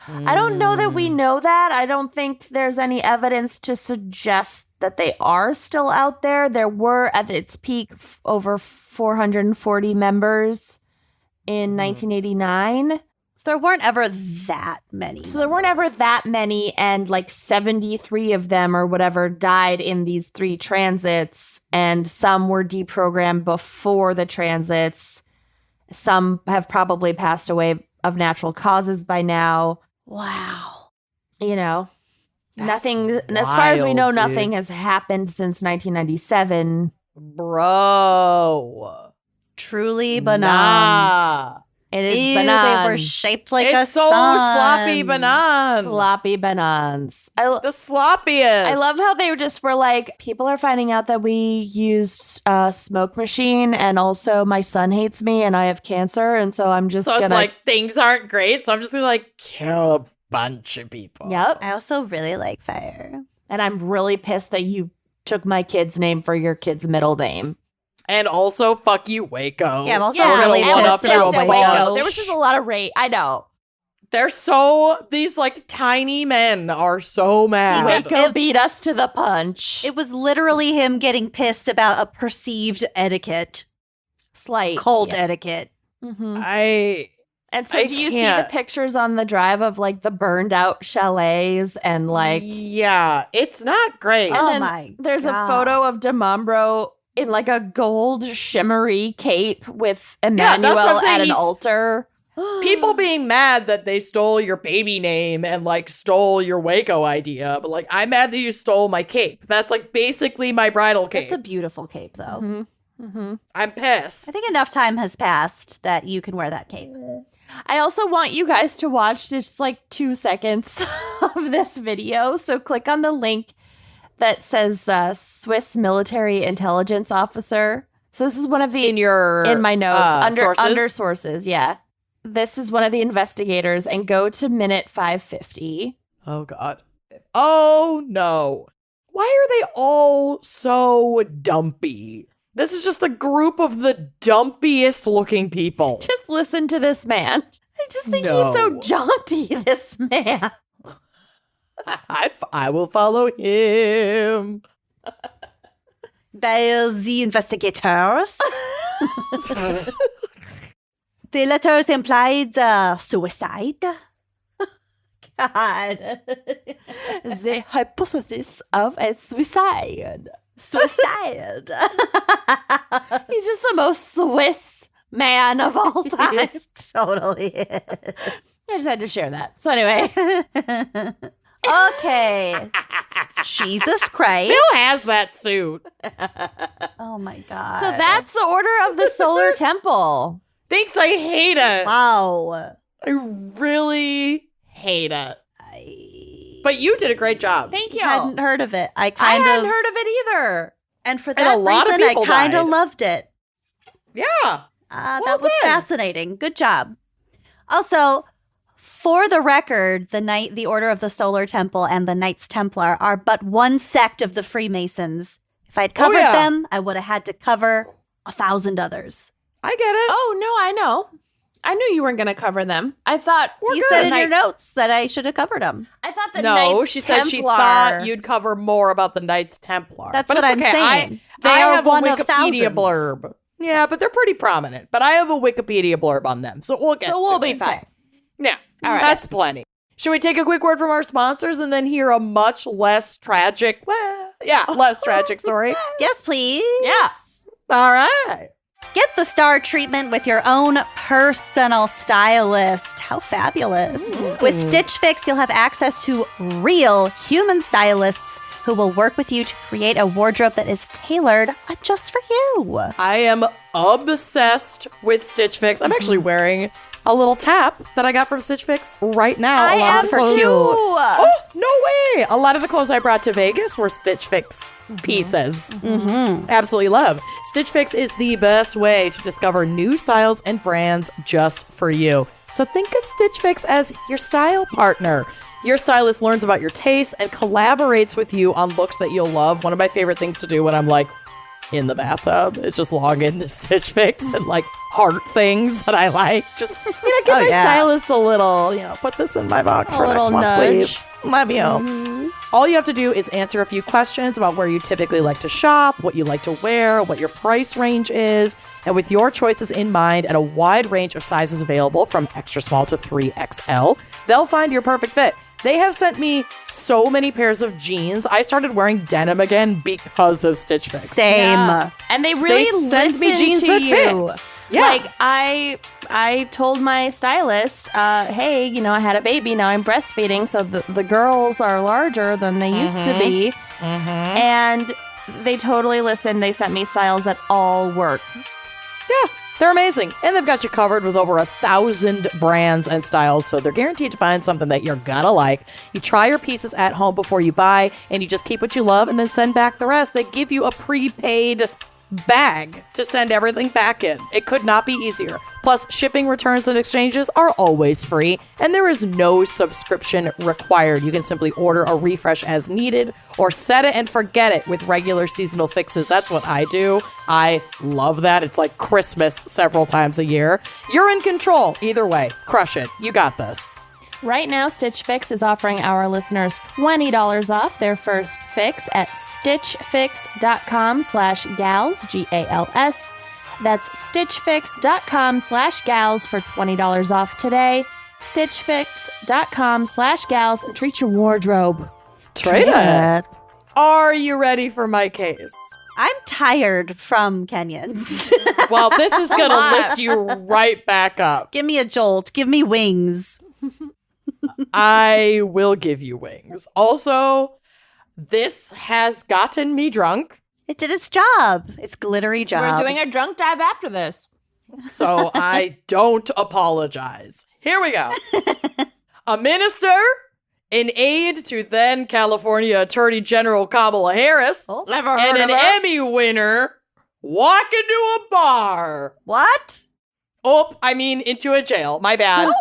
I don't know that we know that. I don't think there's any evidence to suggest that they are still out there. There were, at its peak, over 440 members in 1989. So there weren't ever that many. So there weren't ever that many, and like 73 of them or whatever died in these 3 transits, and some were deprogrammed before the transits. Some have probably passed away of natural causes by now. Wow. You know, That's nothing, as far as we know, wild, dude. nothing has happened since 1997. Bro. Truly bananas. Nah. It is Ew, bananas. they were shaped like a It's so sun. sloppy bananas. Sloppy bananas. The sloppiest. I love how they just were like, people are finding out that we used a smoke machine, and also my son hates me and I have cancer, and so I'm just So gonna. it's like things aren't great, so I'm just gonna like kill a bunch of people. Yep. I also really like fire. And I'm really pissed that you took my kid's name for your kid's middle name. And also, fuck you, Waco. Yeah, I'm also We're gonna really one up pissed you about a Waco. bunch. There was just a lot of rate. I know. These like tiny men are so mad. Waco beat us to the punch. It was literally him getting pissed about a perceived etiquette. slight Cult etiquette. Mm-hmm. And so I do you see can't. the pictures on the drive of like the burned out chalets and like yeah, it's not great. And Oh then my there's God. a photo of DeMambro in like a gold shimmery cape with that's what I'm Emmanuel saying. at an He's- altar. People being mad that they stole your baby name and like stole your Waco idea, but like I'm mad that you stole my cape. That's like basically my bridal cape. It's a beautiful cape, though. Mm-hmm. Mm-hmm. I'm pissed. I think enough time has passed that you can wear that cape. I also want you guys to watch just like 2 seconds of this video. So click on the link that says Swiss military intelligence officer. So this is one of the in my notes under sources. Yeah, this is one of the investigators, and go to minute 550. Oh God. Oh no. Why are they all so dumpy? This is just a group of the dumpiest looking people. Just listen to this man. I just think No. he's so jaunty. This man. I will follow him. There's the investigators. The letters implied suicide. God. The hypothesis of a suicide. Suicide. He's just the most Swiss man of all time. Totally. I just had to share that. So anyway, Okay. Jesus Christ. Bill has that suit. Oh my God. so that's the order of the solar temple. Thanks, I hate it. Wow. I really hate it. I But you did a great job. Thank you. hadn't heard of it. I I hadn't heard of it either. And for And that a lot of reason, I people kind of died. loved it. Yeah. That Well was done. fascinating. Good job. Also, for the record, the Order of the Solar Temple and the Knights Templar are but one sect of the Freemasons. If I'd covered yeah. them, I would have had to cover 1,000 others. I get it. Oh no, I know. I knew you weren't going to cover them. I thought You said in your notes that I should have covered them. I thought the No, Knights she said she Templar- thought you'd cover more about the Knights Templar. That's But what it's I'm okay. saying. They I are have one a of Wikipedia thousands. blurb. Yeah, but they're pretty prominent. But I have a Wikipedia blurb on them, so we'll get. So we'll to be it. fine. Yeah, All right. that's plenty. Should we take a quick word from our sponsors and then hear a much less tragic, less tragic story? Yes, please. Yeah. All right. Get the star treatment with your own personal stylist. How fabulous. With Stitch Fix, you'll have access to real human stylists who will work with you to create a wardrobe that is tailored just for you. I am obsessed with Stitch Fix. I'm actually wearing a little tap that I got from Stitch Fix right now. I A lot am of the clothes- too. Oh, no way. A lot of the clothes I brought to Vegas were Stitch Fix pieces. Absolutely love. Stitch Fix is the best way to discover new styles and brands just for you. So think of Stitch Fix as your style partner. Your stylist learns about your tastes and collaborates with you on looks that you'll love. One of my favorite things to do when I'm like in the bathtub is just log into Stitch Fix and like heart things that I like. Just, give my stylist a little, put this in my box for little next month, nudge. please. Love you. All you have to do is answer a few questions about where you typically like to shop, what you like to wear, what your price range is, and with your choices in mind and a wide range of sizes available from extra small to 3XL, they'll find your perfect fit. They have sent me so many pairs of jeans. I started wearing denim again because of Stitch Fix. Same. Yeah. And they really They send me listen jeans to that you. fit. Yeah. Like I told my stylist, hey, I had a baby, now I'm breastfeeding, so the girls are larger than they used to be. And they totally listened. They sent me styles that all work. Yeah, they're amazing. And they've got you covered with over 1,000 brands and styles, so they're guaranteed to find something that you're gonna like. You try your pieces at home before you buy, and you just keep what you love and then send back the rest. They give you a prepaid bag to send everything back in. It could not be easier. Plus, shipping, returns, and exchanges are always free, and there is no subscription required. You can simply order a refresh as needed or set it and forget it with regular seasonal fixes. That's what I do. I love that. It's like Christmas several times a year. You're in control. Either way, crush it. You got this. Right now, Stitch Fix is offering our listeners $20 off their first fix at stitchfix.com/gals, GALS. That's stitchfix.com/gals for $20 off today. stitchfix.com/gals and treat your wardrobe. Treat it. Are you ready for my case? I'm tired from Kenyans. Well, this is going to lift you right back up. Give me a jolt. Give me wings. I will give you wings. Also, this has gotten me drunk. It did its job. Its glittery job. We're doing a drunk dive after this. So I don't apologize. Here we go. A minister, an aide to then California Attorney General Kamala Harris, Never and heard an of her. Emmy winner walk into a bar. What? Oh, I mean into a jail. My bad.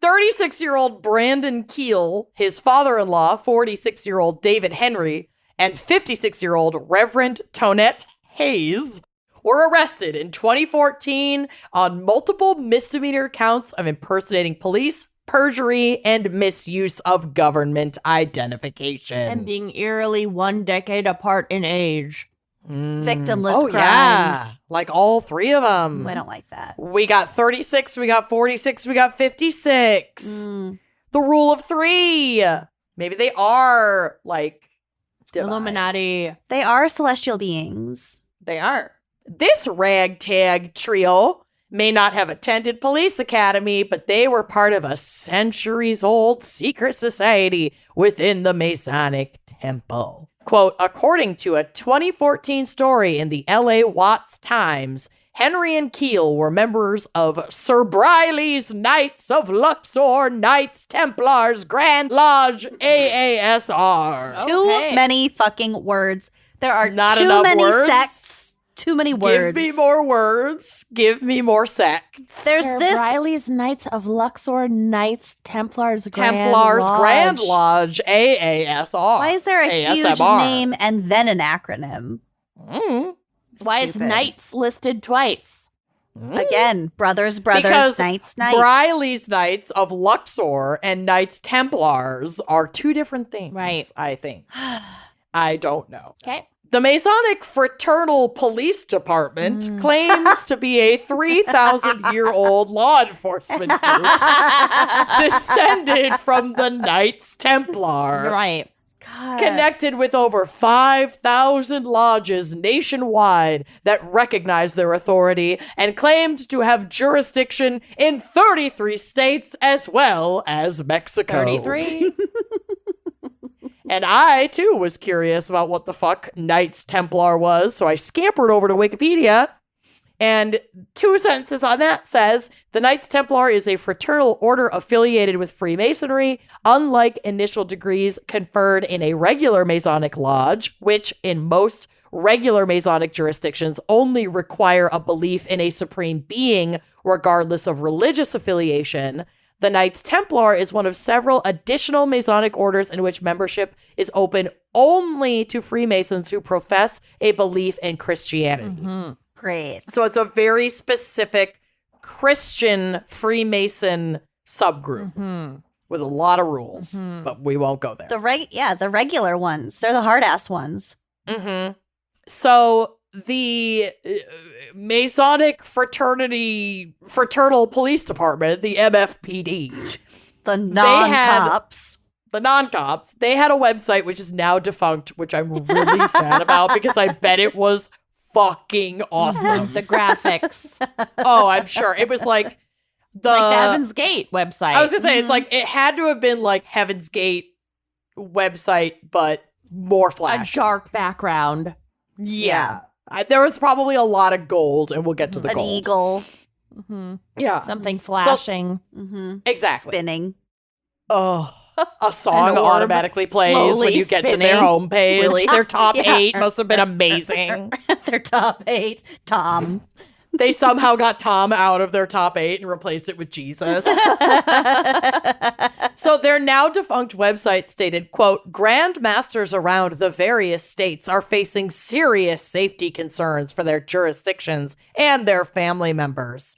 36-year-old Brandon Keel, his father-in-law, 46-year-old David Henry, and 56-year-old Reverend Tonette Hayes were arrested in 2014 on multiple misdemeanor counts of impersonating police, perjury, and misuse of government identification. And being eerily 1 decade apart in age. Victimless Oh, crimes. yeah. Like all three of them. I don't like that. We got 36, we got 46, we got 56. The rule of 3. Maybe they are like divine. Illuminati. They are celestial beings. They are. This ragtag trio may not have attended police academy, but they were part of a centuries-old secret society within the Masonic Temple. Quote, according to a 2014 story in the LA Watts Times, Henry and Keel were members of Sir Briley's Knights of Luxor, Knights Templars, Grand Lodge, AASR. Too Okay. many fucking words. There are Not too enough many words? sects. Too many words. Give me more words. Give me more sects. There's Sir this. Briley's Knights of Luxor, Knights, Templars, Templars, Grand Lodge. Lodge, AASR. Why is there a huge ASMR. name and then an acronym? Why is Stupid. Knights listed twice? Again, brothers, Because knights, knights. Briley's Knights of Luxor and Knights Templars are two different things. Right. I think. I don't know. Okay. The Masonic Fraternal Police Department claims to be a 3,000-year-old law enforcement group descended from the Knights Templar. Right. God. Connected with over 5,000 lodges nationwide that recognize their authority and claimed to have jurisdiction in 33 states as well as Mexico. 33. And I, too, was curious about what the fuck Knights Templar was, so I scampered over to Wikipedia, and 2 sentences on that says, the Knights Templar is a fraternal order affiliated with Freemasonry, unlike initial degrees conferred in a regular Masonic lodge, which in most regular Masonic jurisdictions only require a belief in a supreme being, regardless of religious affiliation. The Knights Templar is one of several additional Masonic orders in which membership is open only to Freemasons who profess a belief in Christianity. Great. So it's a very specific Christian Freemason subgroup with a lot of rules, but we won't go there. The regular ones. They're the hard ass ones. So the Masonic Fraternal Police Department, the MFPD, The non-cops. the non-cops, they had a website which is now defunct, which I'm really sad about because I bet it was fucking awesome. The graphics. Oh, I'm sure. It was like the Heaven's Gate website. I was gonna say, it's like, it had to have been like Heaven's Gate website, but more a flashy. dark background. Yeah. There was probably a lot of gold, and we'll get to the An gold. eagle. Yeah. Something flashing. Exactly. Spinning. Oh, a song An orb automatically plays when slowly you get to their spinning. homepage. Really? Their top Yeah. 8 must have been amazing. Their top 8. Tom. They somehow got Tom out of their top 8 and replaced it with Jesus. So their now defunct website stated, quote, Grand Masters around the various states are facing serious safety concerns for their jurisdictions and their family members.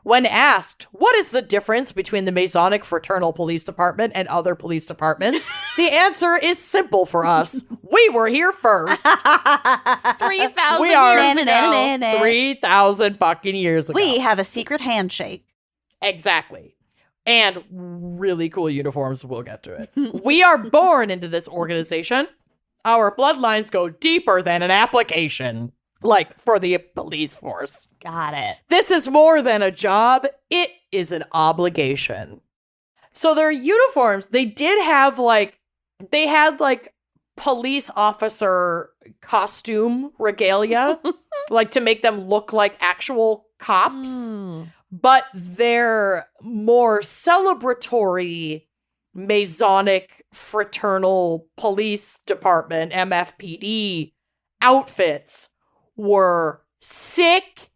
When asked, what is the difference between the Masonic Fraternal Police Department and other police departments? The answer is simple for us. We were here first. 3,000 We are years ago. 3,000 fucking years ago. We have a secret handshake. Exactly. And really cool uniforms. We'll get to it. We are born into this organization. Our bloodlines go deeper than an application, like for the police force. Got it. This is more than a job. It is an obligation. So their uniforms, they had police officer costume regalia, like to make them look like actual cops. But their more celebratory Masonic fraternal police department, MFPD, outfits were sick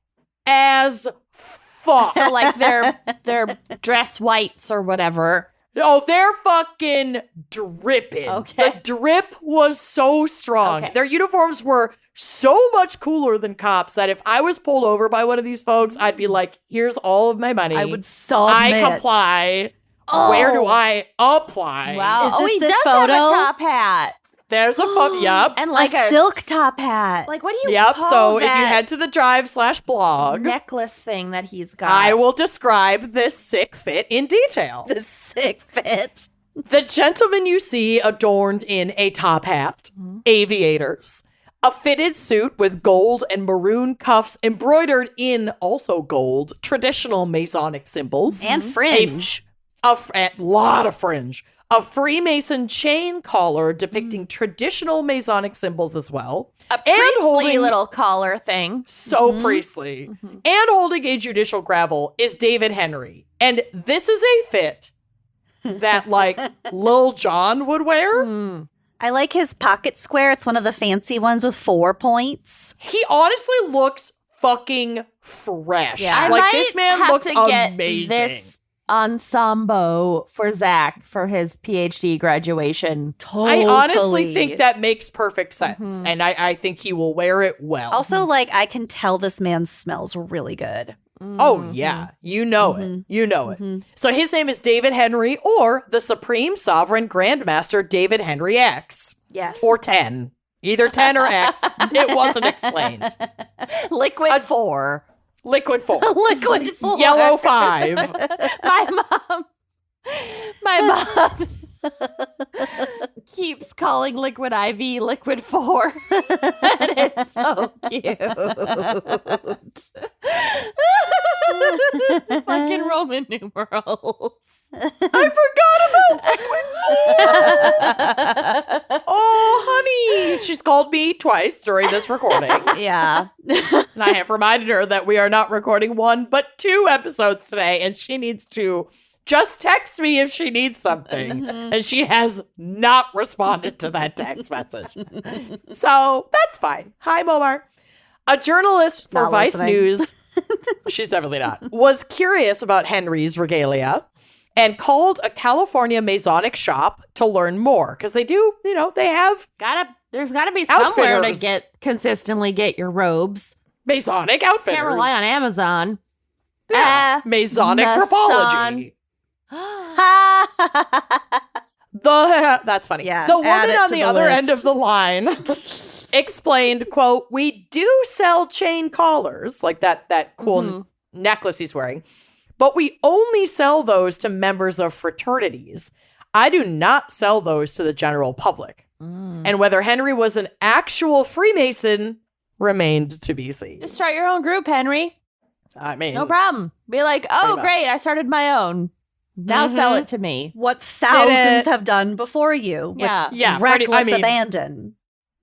as fuck. So like their dress whites or whatever. Oh, they're fucking dripping. Okay. The drip was so strong. Okay. Their uniforms were so much cooler than cops that if I was pulled over by one of these folks, I'd be like, here's all of my money. I would submit. I comply. Where do I apply? Wow. Is this he this does photo? have a top hat. There's a photo. Yup. And Like like a silk top hat. Like, what do you Yep. call So if you that head to the drive/blog, necklace thing that he's got? I will describe this sick fit in detail. The sick fit. The gentleman you see adorned in a top hat, aviators, a fitted suit with gold and maroon cuffs embroidered in also gold, traditional Masonic symbols. And fringe. A lot of fringe. A Freemason chain collar depicting traditional Masonic symbols as well. a priestly little collar thing. So priestly. And holding a judicial gravel is David Henry. And this is a fit that, like, Lil Jon would wear. I like his pocket square. It's one of the fancy ones with 4 points. He honestly looks fucking fresh. Yeah. I Like, might this man have looks to get amazing. this ensemble for Zach for his PhD graduation. I honestly think that makes perfect sense. And I think he will wear it well. Also, like, I can tell this man smells really good. Oh, yeah. You know it. You know it. So his name is David Henry, or the Supreme Sovereign Grandmaster David Henry X. Yes. Or 10. Either 10 or X. It wasn't explained. Liquid 4. Liquid 4. Liquid 4. Yellow 5. My mom keeps calling Liquid IV Liquid 4. And it's so cute. Fucking Roman numerals. I forgot about Liquid 4. Oh, honey. She's called me twice during this recording. Yeah. And I have reminded her that we are not recording 1, but 2 episodes today. And she needs to just text me if she needs something. And she has not responded to that text message. So that's fine. Hi, Momar. A journalist for Not Vice listening. News, she's definitely not, was curious about Henry's regalia and called a California Masonic shop to learn more. Because they do, they have There's gotta be somewhere Outfitters. to consistently get your robes. Masonic outfitters. Can't rely on Amazon. Yeah. Masonic Mason. Frapology. That's funny. Yeah, The add woman it on to the the other list. end of the line explained, quote, "We do sell chain collars, like that cool necklace he's wearing, but we only sell those to members of fraternities. I do not sell those to the general public." And whether Henry was an actual Freemason remained to be seen. Just start your own group, Henry. I mean, No problem. Be like, oh, much. great, I started my own. Now sell it to me. What thousands it. have done before you. With Yeah. Yeah, reckless abandon.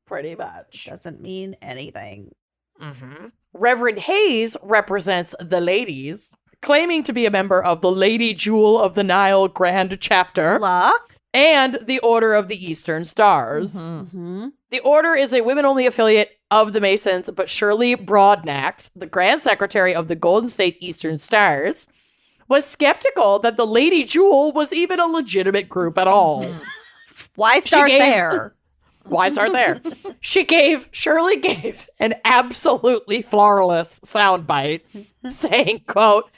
pretty much. Doesn't mean anything. Reverend Hayes represents the ladies, claiming to be a member of the Lady Jewel of the Nile Grand Chapter Luck. and the Order of the Eastern Stars. The Order is a women-only affiliate of the Masons, but Shirley Broadnax, the Grand Secretary of the Golden State Eastern Stars, was skeptical that the Lady Jewel was even a legitimate group at all. Why start gave- there? Why start there? Shirley gave an absolutely flawless soundbite saying, quote,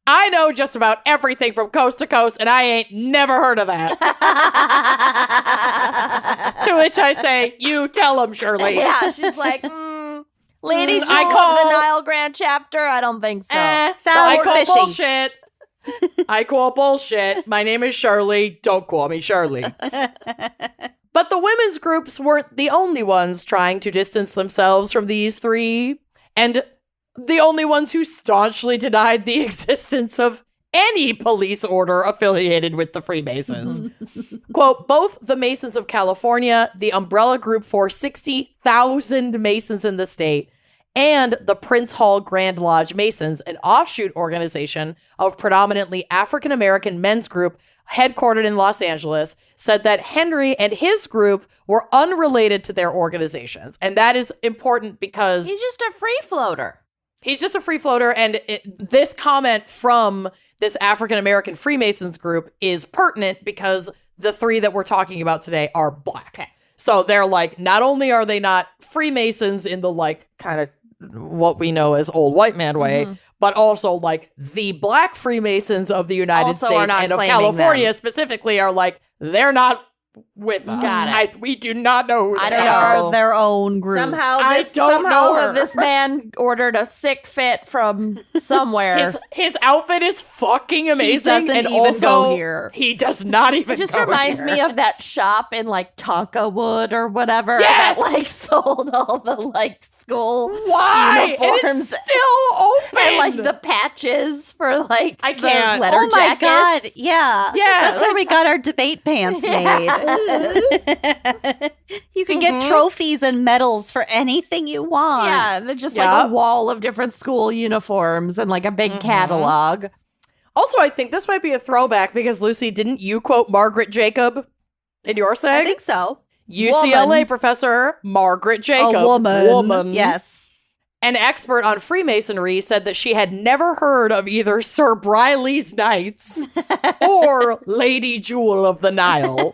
I know just about everything from coast to coast, and I ain't never heard of that. To which I say, you tell them, Shirley. Yeah, she's like, Lady Jewel I of call- the Nile Grand Chapter? I don't think so. I Sounds call fishy. bullshit. I call bullshit. My name is Shirley. Don't call me Shirley. But the women's groups weren't the only ones trying to distance themselves from these three, and the only ones who staunchly denied the existence of any police order affiliated with the Freemasons. Quote, both the Masons of California, the umbrella group for 60,000 Masons in the state, and the Prince Hall Grand Lodge Masons, an offshoot organization of predominantly African-American men's group headquartered in Los Angeles, said that Henry and his group were unrelated to their organizations. And that is important because He's just a free floater. he's just a free floater. And this comment from this African-American Freemasons group is pertinent because the three that we're talking about today are Black. Okay. So they're like, not only are they not Freemasons in the like kind of what we know as old white man way, but also like the Black Freemasons of the United Also States are not and of claiming California them. specifically are like, they're not with us. Got it. We do not know who I they don't They are. know. are their own group. Somehow, I don't know her. this man ordered a sick fit from somewhere. His outfit is fucking amazing, doesn't and even also go here. he does not even. It just go reminds here. me of that shop in like Tonka Wood or whatever Yes! that like sold all the like school Why? And uniforms it's still open. and like the patches for like I the can't. letter Oh my jackets. god! Yeah, Yes. that's where we got our debate pants made. You can get trophies and medals for anything you want. Yeah, they're just Yep. like a wall of different school uniforms and like a big catalog. Also, I think this might be a throwback because Lucy, didn't you quote Margaret Jacob in your I seg? think so. UCLA Woman. professor Margaret Jacob, A woman. woman, Yes. an expert on Freemasonry, said that she had never heard of either Sir Briley's Knights or Lady Jewel of the Nile,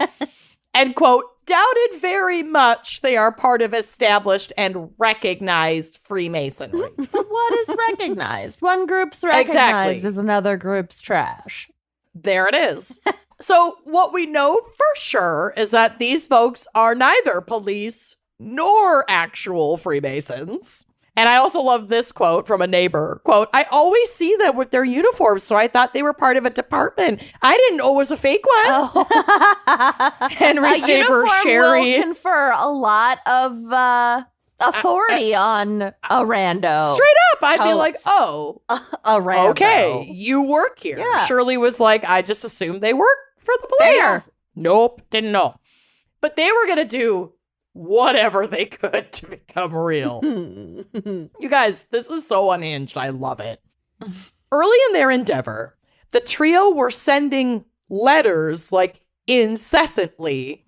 and quote, doubted very much they are part of established and recognized Freemasonry. But what is recognized? One group's recognized Exactly. as another group's trash. There it is. So what we know for sure is that these folks are neither police nor actual Freemasons. And I also love this quote from a neighbor. Quote, I always see them with their uniforms, so I thought they were part of a department. I didn't know it was a fake one. Henry's A neighbor, uniform Sherry. will confer a lot of authority on a rando. Straight up, I'd be like, Totes. oh, A rando. okay, you work here. Yeah. Shirley was like, I just assumed they work for the police. Fair. Nope, didn't know. But they were going to do whatever they could to become real. You guys, this is so unhinged. I love it. Early in their endeavor, the trio were sending letters like incessantly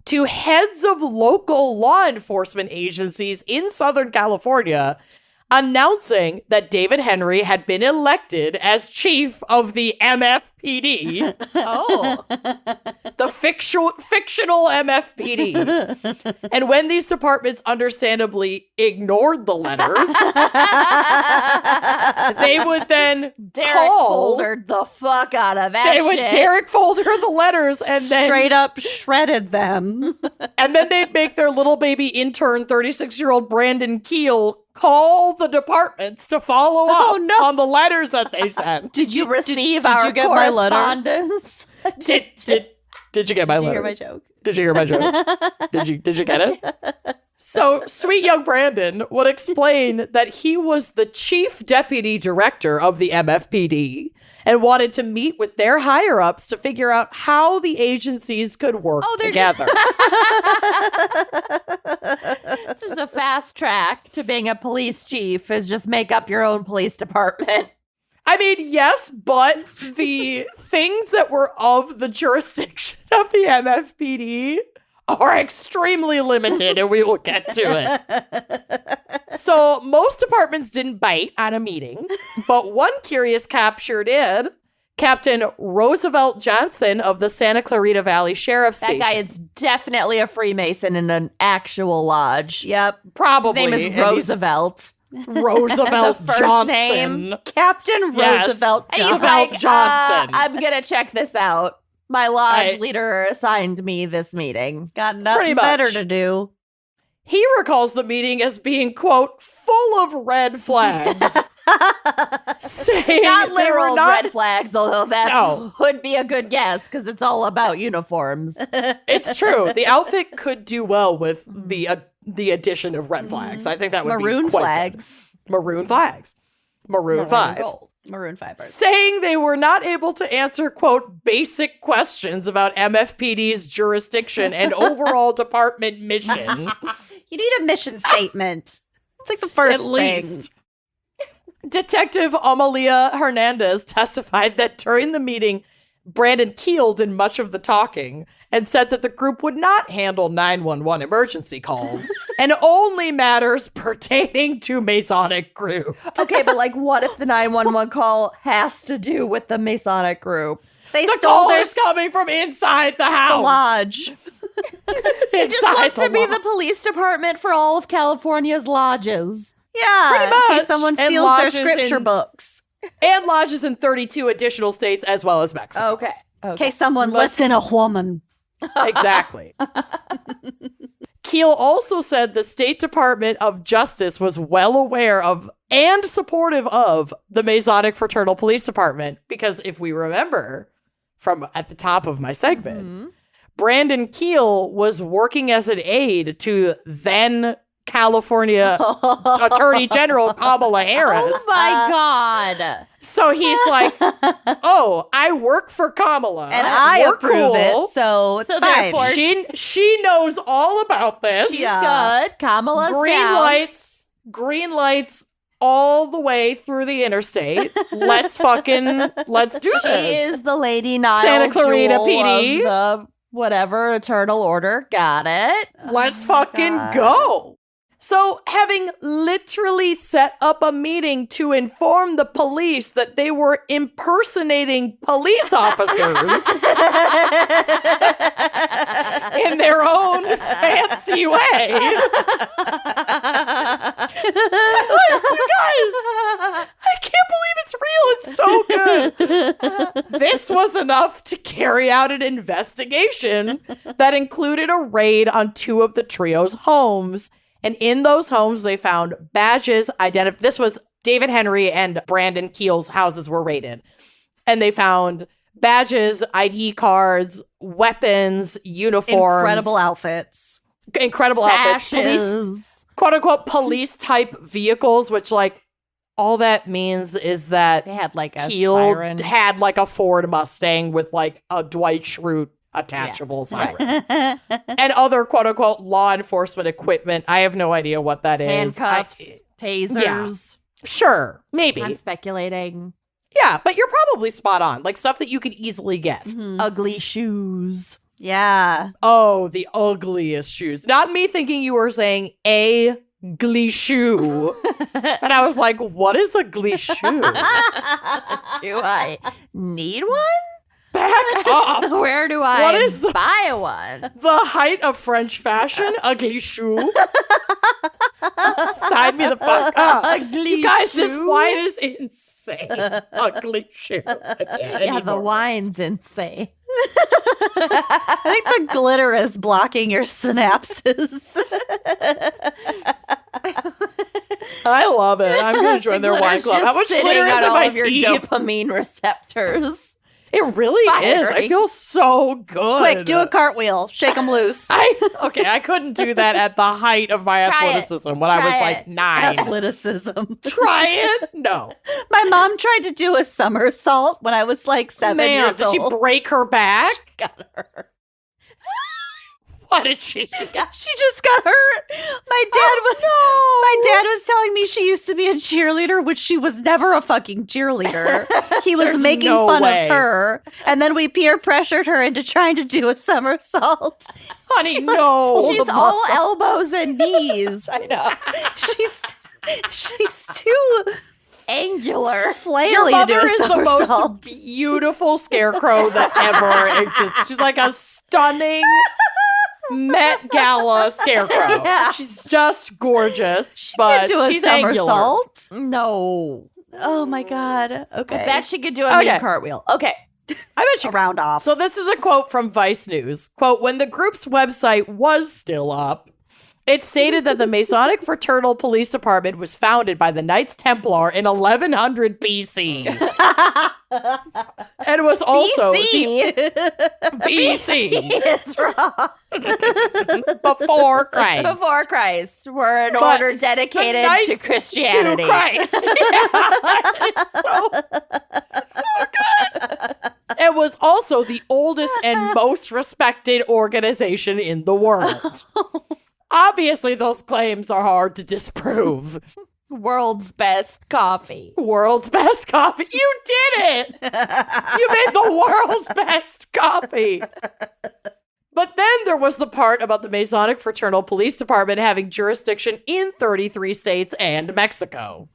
to heads of local law enforcement agencies in Southern California announcing that David Henry had been elected as chief of the MFPD. Oh. The fictional MFPD. And when these departments understandably ignored the letters, they would then Derek call. foldered the fuck out of that They would shit. Derek folder the letters and then Straight up shredded them. and then they'd make their little baby intern, 36-year-old Brandon Keel, call the departments to follow up on the letters that they sent. Did you receive did our you get my letter? correspondence? Did you get my Did you letter? hear my joke? Did you hear my joke? Did you get it? So, sweet young Brandon would explain that he was the chief deputy director of the MFPD and wanted to meet with their higher-ups to figure out how the agencies could work together. This is a fast track to being a police chief is just make up your own police department. I mean, yes, but the things that were of the jurisdiction of the MFPD are extremely limited, and we will get to it. So most departments didn't bite on a meeting, but one curious cop sure did. Captain Roosevelt Johnson of the Santa Clarita Valley Sheriff's That Station. guy is definitely a Freemason in an actual lodge. Yep. Probably. His name is and he's Roosevelt. Roosevelt That's a first Johnson. name. Captain Yes. Roosevelt And he's Johnson. Roosevelt like, Johnson. I'm going to check this out. My lodge Right. leader assigned me this meeting. Got Pretty nothing much. better to do. He recalls the meeting as being, quote, full of red flags. Saying Not they literal were not- red flags, although that No. would be a good guess because it's all about uniforms. It's true. The outfit could do well with the addition of red flags. I think that would Maroon be quite flags. good. Maroon flags. Maroon 5. Gold. Maroon fibers. Saying they were not able to answer, quote, basic questions about MFPD's jurisdiction and overall department mission. You need a mission statement. It's like the first At thing. least. Detective Amalia Hernandez testified that during the meeting, Brandon Keel did much of the talking and said that the group would not handle 911 emergency calls and only matters pertaining to Masonic group. Okay, but like, what if the 911 call has to do with the Masonic group? They The stole call their is coming from inside the house. the lodge. He just wants to be the police department for all of California's lodges. Yeah. Pretty In much. case someone And steals their lodges scripture in- books. and lodges in 32 additional states as well as Mexico. Okay. In case someone lets in a woman. Exactly. Keel also said the State Department of Justice was well aware of and supportive of the Masonic Fraternal Police Department because if we remember from at the top of my segment, Brandon Keel was working as an aide to then California Attorney General Kamala Harris. Oh my God. So he's like, oh, I work for Kamala. And I We're approve cool. it, so it's So fine. therefore, She knows all about this. She's Yeah. good. Kamala's green down. lights all the way through the interstate. let's do She this. is the Lady Nile Santa Clarita Jewel PD. of the whatever Eternal Order. Got it. Let's my fucking God. go. So, having literally set up a meeting to inform the police that they were impersonating police officers in their own fancy way. You guys, I can't believe it's real. It's so good. This was enough to carry out an investigation that included a raid on two of the trio's homes. And in those homes, they found badges. This was David Henry and Brandon Keel's houses were raided. And they found badges, ID cards, weapons, uniforms. Incredible outfits. Incredible outfits. Police, Sashes. quote unquote, police type vehicles, which like all that means is that They had like a Keel siren. had like a Ford Mustang with like a Dwight Schrute attachable siren. And other quote unquote law enforcement equipment. I have no idea what that is. Handcuffs, tasers. Sure, maybe. I'm speculating. Yeah, but you're probably spot on. Like stuff that you could easily get. Ugly shoes. Yeah. Oh, the ugliest shoes. Not me thinking you were saying a glee shoe. And I was like, what is a glee shoe? Do I need one? Back up. Where do I What is the- buy one? The height of French fashion, ugly shoe. Sign me the fuck up. Ugly You guys, this shoe? wine is insane. Ugly shoe. Yeah, the wine's insane. I think the glitter is blocking your synapses. I love it. I'm going to join their wine Glitter's club. just How much sitting glitter is on in all my of your teeth? dopamine receptors. It really is. I Firing. feel so good. Quick, do a cartwheel. Shake them loose. I couldn't do that at the height of my Try it. athleticism when I was Try like it. 9. Athleticism. Try it? No. My mom tried to do a somersault when I was like 7 Ma'am, years did she old. break her back? Got her. What did she do? She just got hurt. My dad was telling me she used to be a cheerleader, which she was never a fucking cheerleader. He was There's making no fun way. of her, and then we peer pressured her into trying to do a somersault. Honey, no. pulled She's the all muscle. elbows and knees. I know. She's too Angular. Your flaily to mother do a is the somersault. most beautiful scarecrow that ever exists. She's like a stunning Met Gala scarecrow. Yeah. She's just gorgeous, She but could do a she's angular. somersault. No. Oh my god. Okay. I bet she could do a mean Okay. cartwheel. Okay. I bet she a round off. So this is a quote from Vice News. Quote, when the group's website was still up, it stated that the Masonic Fraternal Police Department was founded by the Knights Templar in 1100 BC. And was also BC. is wrong. Before Christ. Before Christ. We're an But order the dedicated Knights to Christianity. To Christ. Yeah. It's so good. It was also the oldest and most respected organization in the world. Obviously, those claims are hard to disprove. World's best coffee. World's best coffee. You did it. You made the world's best coffee. But then there was the part about the Masonic Fraternal Police Department having jurisdiction in 33 states and Mexico.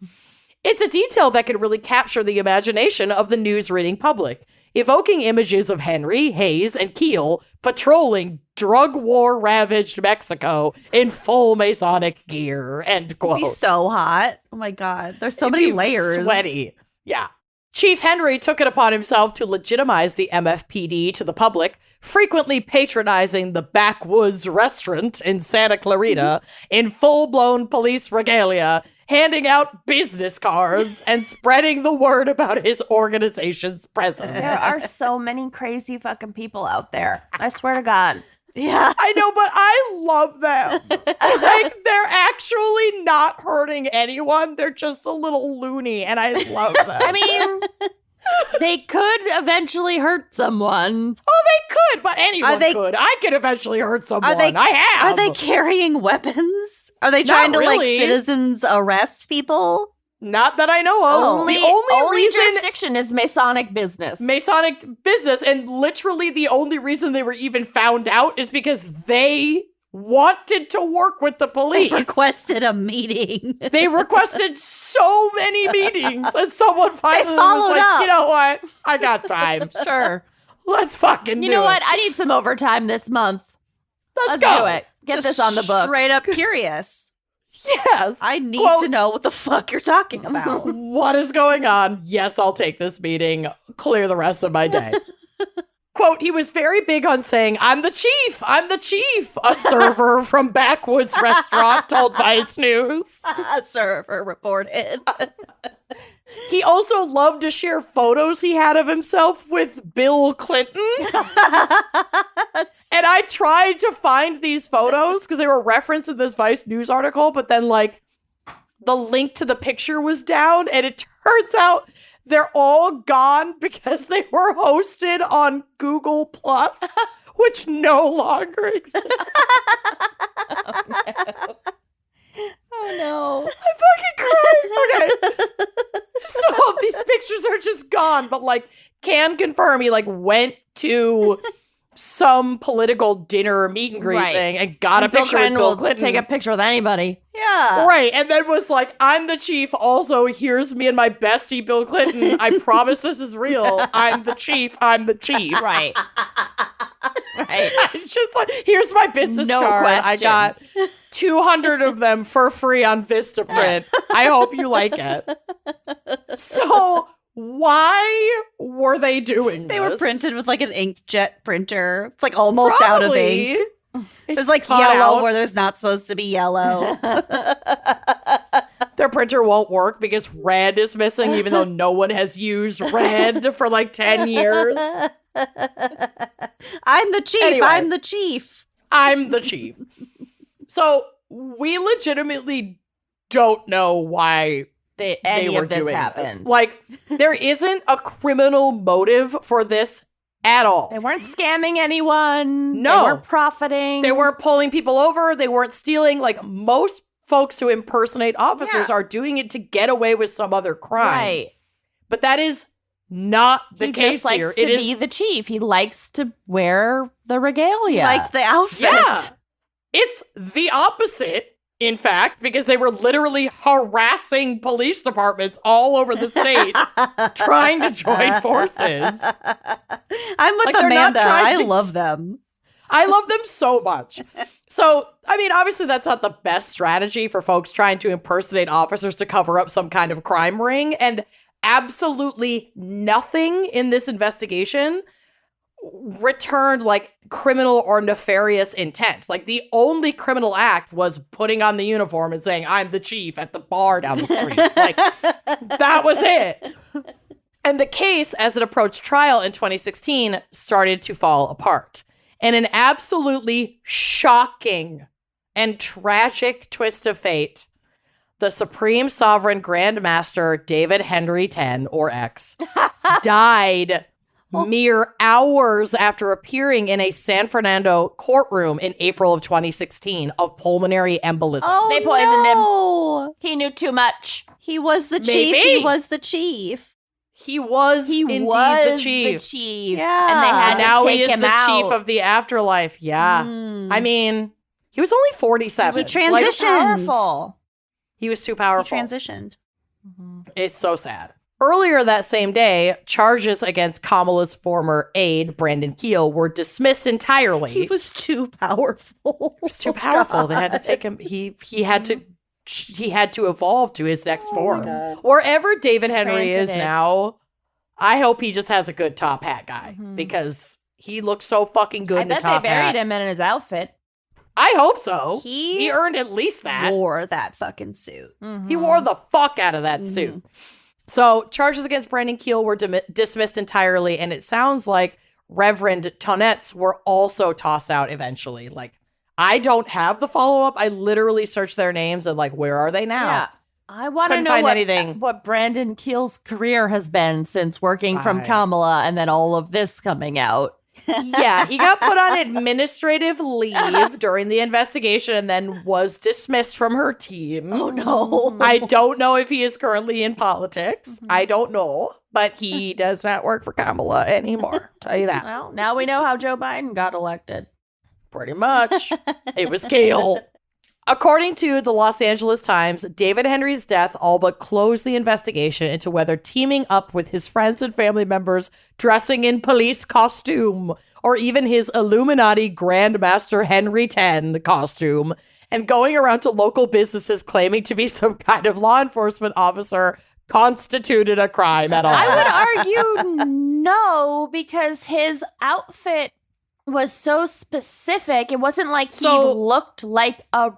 It's a detail that can really capture the imagination of the news-reading public, evoking images of Henry, Hayes, and Keel patrolling drug war-ravaged Mexico in full Masonic gear, end quote. It'd be so hot. Oh my god. There's so It'd many be layers. Sweaty. Yeah. Chief Henry took it upon himself to legitimize the MFPD to the public, frequently patronizing the Backwoods restaurant in Santa Clarita in full-blown police regalia, handing out business cards and spreading the word about his organization's presence. There are so many crazy fucking people out there. I swear to God. Yeah. I know, but I love them. Like, they're actually not hurting anyone. They're just a little loony, and I love them. I mean, they could eventually hurt someone. Oh, they could, but anyone they- could. I could eventually hurt someone. they- I have. Are they carrying weapons? Are they Not trying to like really. citizens arrest people? Not that I know of. The only reason jurisdiction is Masonic business. Masonic business, and literally the only reason they were even found out is because they wanted to work with the police. They requested a meeting. They requested so many meetings, and someone finally was followed like, up. you know what? I got time. Sure. Let's fucking You do know it. what? I need some overtime this month. Let's go. do it. Get Just this on the book. Straight up curious. Yes. I need Quote, to know what the fuck you're talking about. what is going on? Yes, I'll take this meeting. Clear the rest of my day. Quote, he was very big on saying, I'm the chief, a server from Backwoods Restaurant told Vice News. A server reported. He also loved to share photos he had of himself with Bill Clinton. And I tried to find these photos because they were referenced in this Vice News article, but then like the link to the picture was down, and it turns out they're all gone because they were hosted on Google Plus, which no longer exists. Oh, no. I fucking cried. Okay. So these pictures are just gone, but like can confirm he like went to some political dinner meet and greet Right. thing and got a Bill picture with Clinton Bill will Clinton. take a picture with anybody. Yeah. Right, and then was like, I'm the chief. Also, here's me and my bestie, Bill Clinton. I promise this is real. I'm the chief. I'm the chief. Right. Right. It's just like, here's my business No card. I questions. got 200 of them for free on Vistaprint. I hope you like it. So, why were they doing They this? were printed with like an inkjet printer. It's like almost out of Probably. ink. It's There's like cut yellow out. where there's not supposed to be yellow. Their printer won't work because red is missing, even though no one has used red for like 10 years. I'm the chief. Anyway. I'm the chief. I'm the chief. So we legitimately don't know why they Any were of this doing happened. this. Like, there isn't a criminal motive for this at all. They weren't scamming anyone. No. They weren't profiting. They weren't pulling people over. They weren't stealing. Like, most folks who impersonate officers Yeah. are doing it to get away with some other crime. Right. But that is not the He case just likes here. to It be is the chief. He likes to wear the regalia. He liked the outfit. Yeah. It's the opposite, in fact, because they were literally harassing police departments all over the state trying to join forces. I'm with Like, they're not Amanda. trying I to- love them. I love them so much. So, I mean, obviously that's not the best strategy for folks trying to impersonate officers to cover up some kind of crime ring. And absolutely nothing in this investigation returned like criminal or nefarious intent. Like the only criminal act was putting on the uniform and saying, I'm the chief at the bar down the street. Like that was it. And the case, as it approached trial in 2016, started to fall apart. And an absolutely shocking and tragic twist of fate, the Supreme Sovereign Grand Master David Henry X, or X, died mere hours after appearing in a San Fernando courtroom in April of 2016 of pulmonary embolism. Oh, They poisoned no. him. He knew too much. He was the chief. Maybe. He was the chief. He was indeed the chief. Yeah. And they had And to now take he is him the out. chief of the afterlife. Yeah. I mean, he was only 47. He transitioned. Powerful. He was too He powerful. transitioned. It's so sad. Earlier that same day, charges against Kamala's former aide, Brandon Keel, were dismissed entirely. He was too powerful. He was too powerful. They had to take him. He had to evolve to his next form. Wherever David Henry is Transited. now, I hope he just has a good top hat guy because he looks so fucking good I in a bet they top buried hat. him in his outfit. I hope so. He He earned at least that. wore that fucking suit. He wore the fuck out of that suit. So charges against Brandon Keel were dismissed entirely, and it sounds like Reverend Tonette's were also tossed out eventually. Like, I don't have the follow-up. I literally searched their names and like, where are they now? Yeah. I want to Couldn't know find anything. what Brandon Keel's career has been since working from Kamala and then all of this coming out. Yeah, he got put on administrative leave during the investigation and then was dismissed from her team. Oh, no. I don't know if he is currently in politics. I don't know, but he does not work for Kamala anymore. Tell you that. Well, now we know how Joe Biden got elected. Pretty much. It was Kale. According to the Los Angeles Times, David Henry's death all but closed the investigation into whether teaming up with his friends and family members dressing in police costume or even his Illuminati Grand Master Henry X costume and going around to local businesses claiming to be some kind of law enforcement officer constituted a crime at all. I would argue no, because his outfit was so specific. It wasn't like he So- looked like a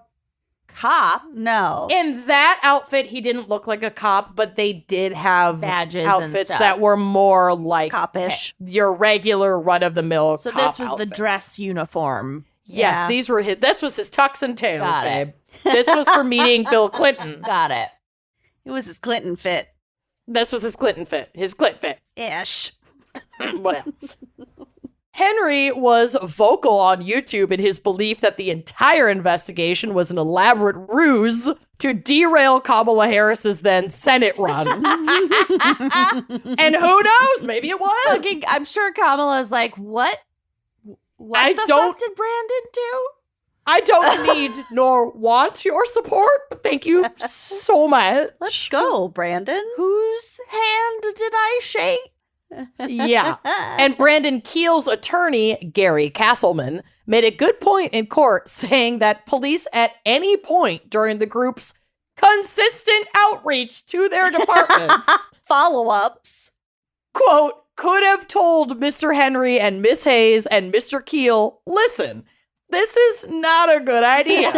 cop. No. In that outfit, he didn't look like a cop, but they did have Badges and outfits stuff. that were more like Copish. your regular run-of-the-mill So cop this was the outfits. dress uniform. Yes, Yeah. these were his. This was his tux and tails, Got it. babe. This was for meeting Bill Clinton. Got it. It was his Clinton fit. This was his Clinton fit. His Clit fit. Ish. Whatever. Henry was vocal on YouTube in his belief that the entire investigation was an elaborate ruse to derail Kamala Harris's then Senate run. And who knows? Maybe it was. Fucking, I'm sure Kamala's like, what? What I the don't- fuck did Brandon do? I don't need nor want your support, but thank you so much. Let's go, Brandon. Whose hand did I shake? Yeah. And Brandon Keel's attorney, Gary Castleman, made a good point in court saying that police at any point during the group's consistent outreach to their departments, Follow-ups. quote, could have told Mr. Henry and Miss Hayes and Mr. Keel, listen, this is not a good idea.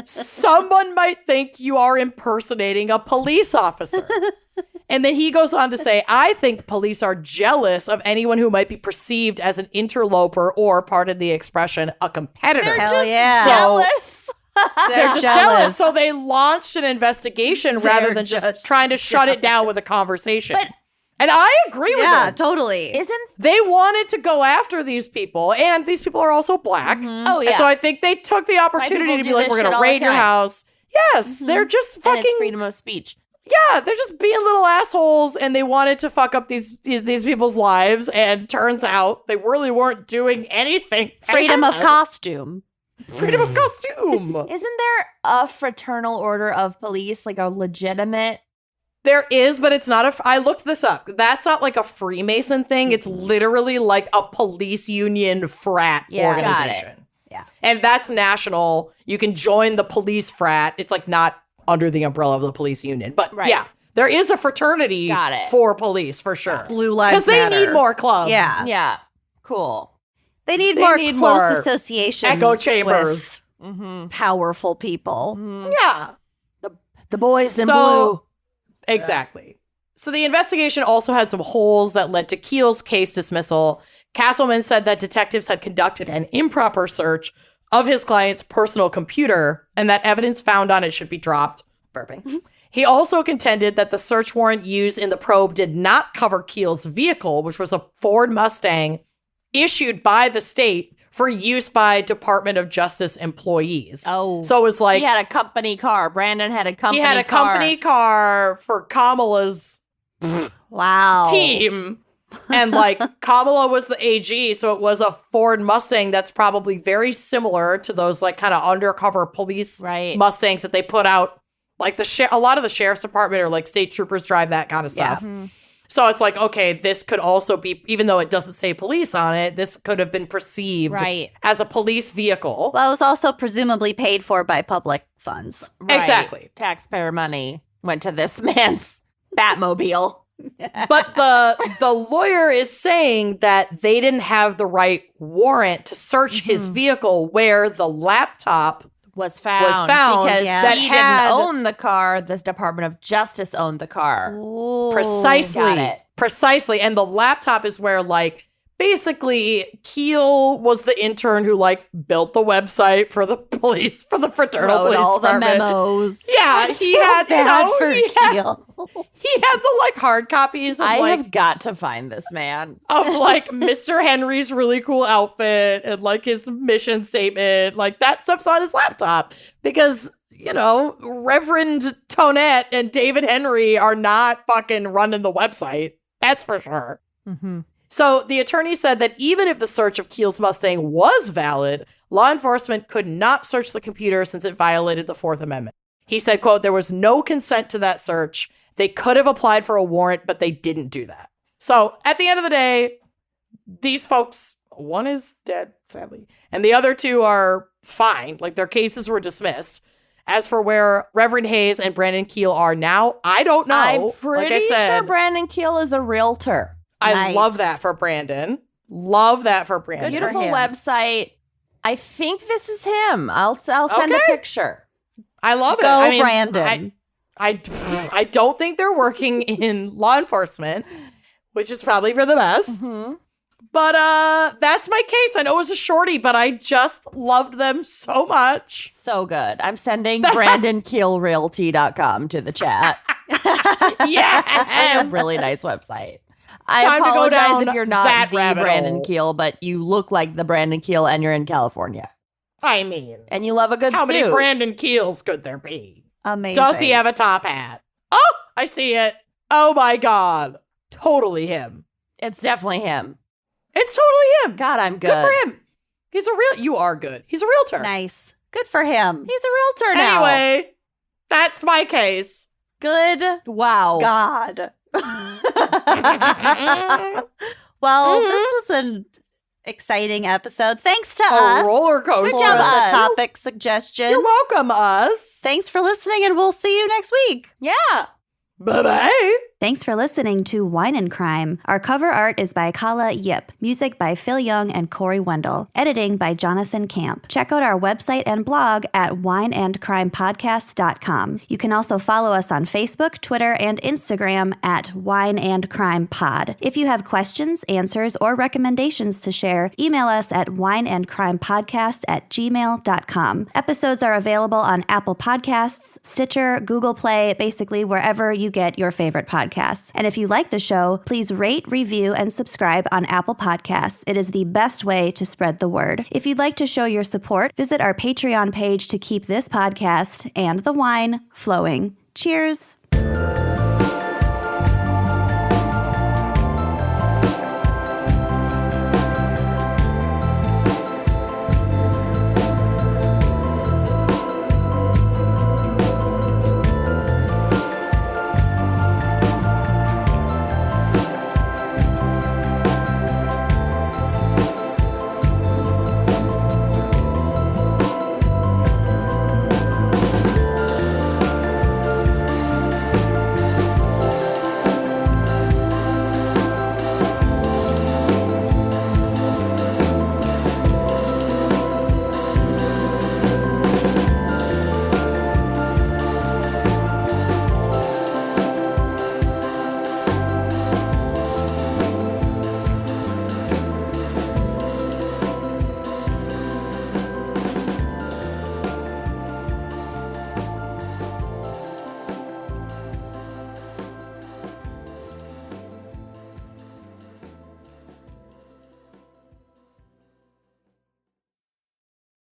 Someone might think you are impersonating a police officer. And then he goes on to say, I think police are jealous of anyone who might be perceived as an interloper or, pardon the expression, a competitor. Hell yeah. Jealous. They're just jealous. So they launched an investigation rather They're than just just trying to shut it down with a conversation. But- and I agree with Yeah, them. totally. Isn't They wanted to go after these people, and these people are also black. oh And so I think they took the opportunity to people be do like, this we're going shit to all the raid your time. house. Yes, they're just and fucking it's freedom of speech. yeah, they're just being little assholes, and they wanted to fuck up these people's lives. And turns out they really weren't doing anything. Freedom of costume. freedom of costume. Isn't there a fraternal order of police, like a legitimate There is, but it's not I looked this up. That's not like a Freemason thing. It's literally like a police union frat organization. Got it. Yeah. And that's national. You can join the police frat. It's like not under the umbrella of the police union. But yeah, there is a fraternity for police for sure. Blue Lives Matter. Because they need more clubs. Yeah. Yeah. Cool. They need more close associations. Echo chambers. With powerful people. Yeah. The boys in blue. Exactly. So the investigation also had some holes that led to Keel's case dismissal. Castleman said that detectives had conducted an improper search of his client's personal computer and that evidence found on it should be dropped. Burping. He also contended that the search warrant used in the probe did not cover Keel's vehicle, which was a Ford Mustang issued by the state for use by Department of Justice employees. Oh. So it was like... He had a company car. Brandon had a company car. He had a company car for Kamala's team. And like Kamala was the AG, so it was a Ford Mustang that's probably very similar to those like kind of undercover police Mustangs that they put out. Like a lot of the sheriff's department or like state troopers drive that kind of stuff. Yeah. So it's like, okay, this could also be, even though it doesn't say police on it, this could have been perceived as a police vehicle. Well, it was also presumably paid for by public funds. Right. Exactly. Taxpayer money went to this man's Batmobile. But the lawyer is saying that they didn't have the right warrant to search his vehicle where the laptop was found because that he didn't own the car. This Department of Justice owned the car. Ooh, precisely. Got it. Precisely. And the laptop is where like basically Keel was the intern who like built the website for the police, for the fraternal police all department. The memos. Yeah, he had Keel. He had the like hard copies of I like have got to find this man. of like Mr. Henry's really cool outfit and like his mission statement. Like that stuff's on his laptop because, you know, Reverend Tonette and David Henry are not fucking running the website. That's for sure. So the attorney said that even if the search of Keel's Mustang was valid, law enforcement could not search the computer since it violated the Fourth Amendment. He said, quote, there was no consent to that search. They could have applied for a warrant, but they didn't do that. So at the end of the day, these folks, one is dead, sadly, and the other two are fine. Like their cases were dismissed. As for where Reverend Hayes and Brandon Keel are now, I don't know. I'm pretty like I said, sure Brandon Keel is a realtor. I love that for Brandon. Love that for Brandon. Beautiful website. I think this is him. I'll send a picture. I love it. Go, Brandon. I don't think they're working in law enforcement, which is probably for the best. But that's my case. I know it was a shorty, but I just loved them so much. So good. I'm sending BrandonKeelRealty.com to the chat. Yeah. Really nice website. I apologize if you're not the Brandon Keel, but you look like the Brandon Keel and you're in California. I mean. And you love a good How suit. many Brandon Keels could there be? Amazing. Does he have a top hat? Oh, I see it. Oh my God. Totally him. It's definitely him. It's totally him. God, I'm good. Good for him. He's a real. You are good. He's a realtor. Nice. Good for him. He's a realtor now. Anyway, that's my case. Good. Wow. God. Well, this was an exciting episode. Thanks to us. A roller coaster. For the topic suggestion. You're welcome, us. Thanks for listening, and we'll see you next week. Yeah. Bye-bye. Thanks for listening to Wine and Crime. Our cover art is by Kala Yip. Music by Phil Young and Corey Wendell. Editing by Jonathan Camp. Check out our website and blog at wineandcrimepodcast.com. You can also follow us on Facebook, Twitter, and Instagram at Wine and Crime Pod. If you have questions, answers, or recommendations to share, email us at wineandcrimepodcast@gmail.com. Episodes are available on Apple Podcasts, Stitcher, Google Play, basically wherever you get your favorite podcasts. And if you like the show, please rate, review, and subscribe on Apple Podcasts. It is the best way to spread the word. If you'd like to show your support, visit our Patreon page to keep this podcast and the wine flowing. Cheers!